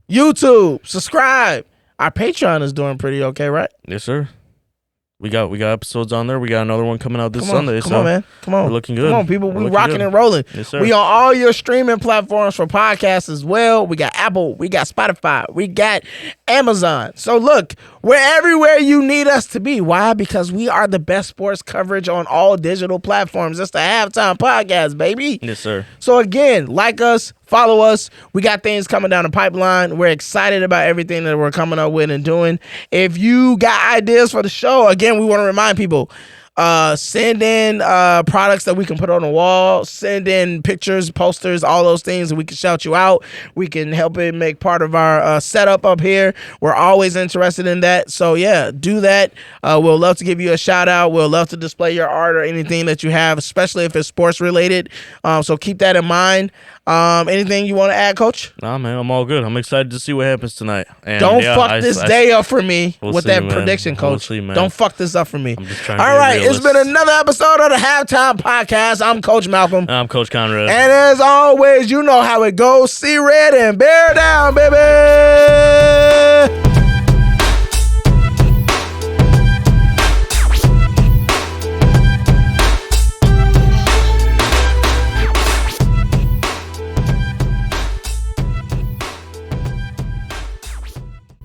A: YouTube. Subscribe. Our Patreon is doing pretty okay, right?
B: Yes, sir. We got episodes on there. We got another one coming out this Sunday.
A: Come on, man. Come on.
B: We're looking good.
A: Come on, people. We rocking and rolling.
B: Yes, sir.
A: We on all your streaming platforms for podcasts as well. We got Apple. We got Spotify. We got Amazon. So look, we're everywhere you need us to be. Why? Because we are the best sports coverage on all digital platforms. It's the Halftime Podcast, baby.
B: Yes, sir.
A: So again, like us, follow us. We got things coming down the pipeline. We're excited about everything that we're coming up with and doing. If you got ideas for the show, again, we want to remind people, send in products that we can put on the wall, send in pictures, posters, all those things, and we can shout you out. We can help it make part of our setup up here. We're always interested in that. So yeah, do that. We'll love to give you a shout out. We'll love to display your art or anything that you have, especially if it's sports related. So keep that in mind. Anything you want to add, Coach?
B: Nah, man, I'm all good. I'm excited to see what happens tonight. And
A: Don't fuck this day up for me with that prediction, Coach.
B: We'll see,
A: Don't fuck this up for me.
B: I'm just trying
A: all right, it's been another episode of the Halftime Podcast. I'm Coach Malcolm.
B: I'm Coach Conrad.
A: And as always, you know how it goes. See red and bear down, baby.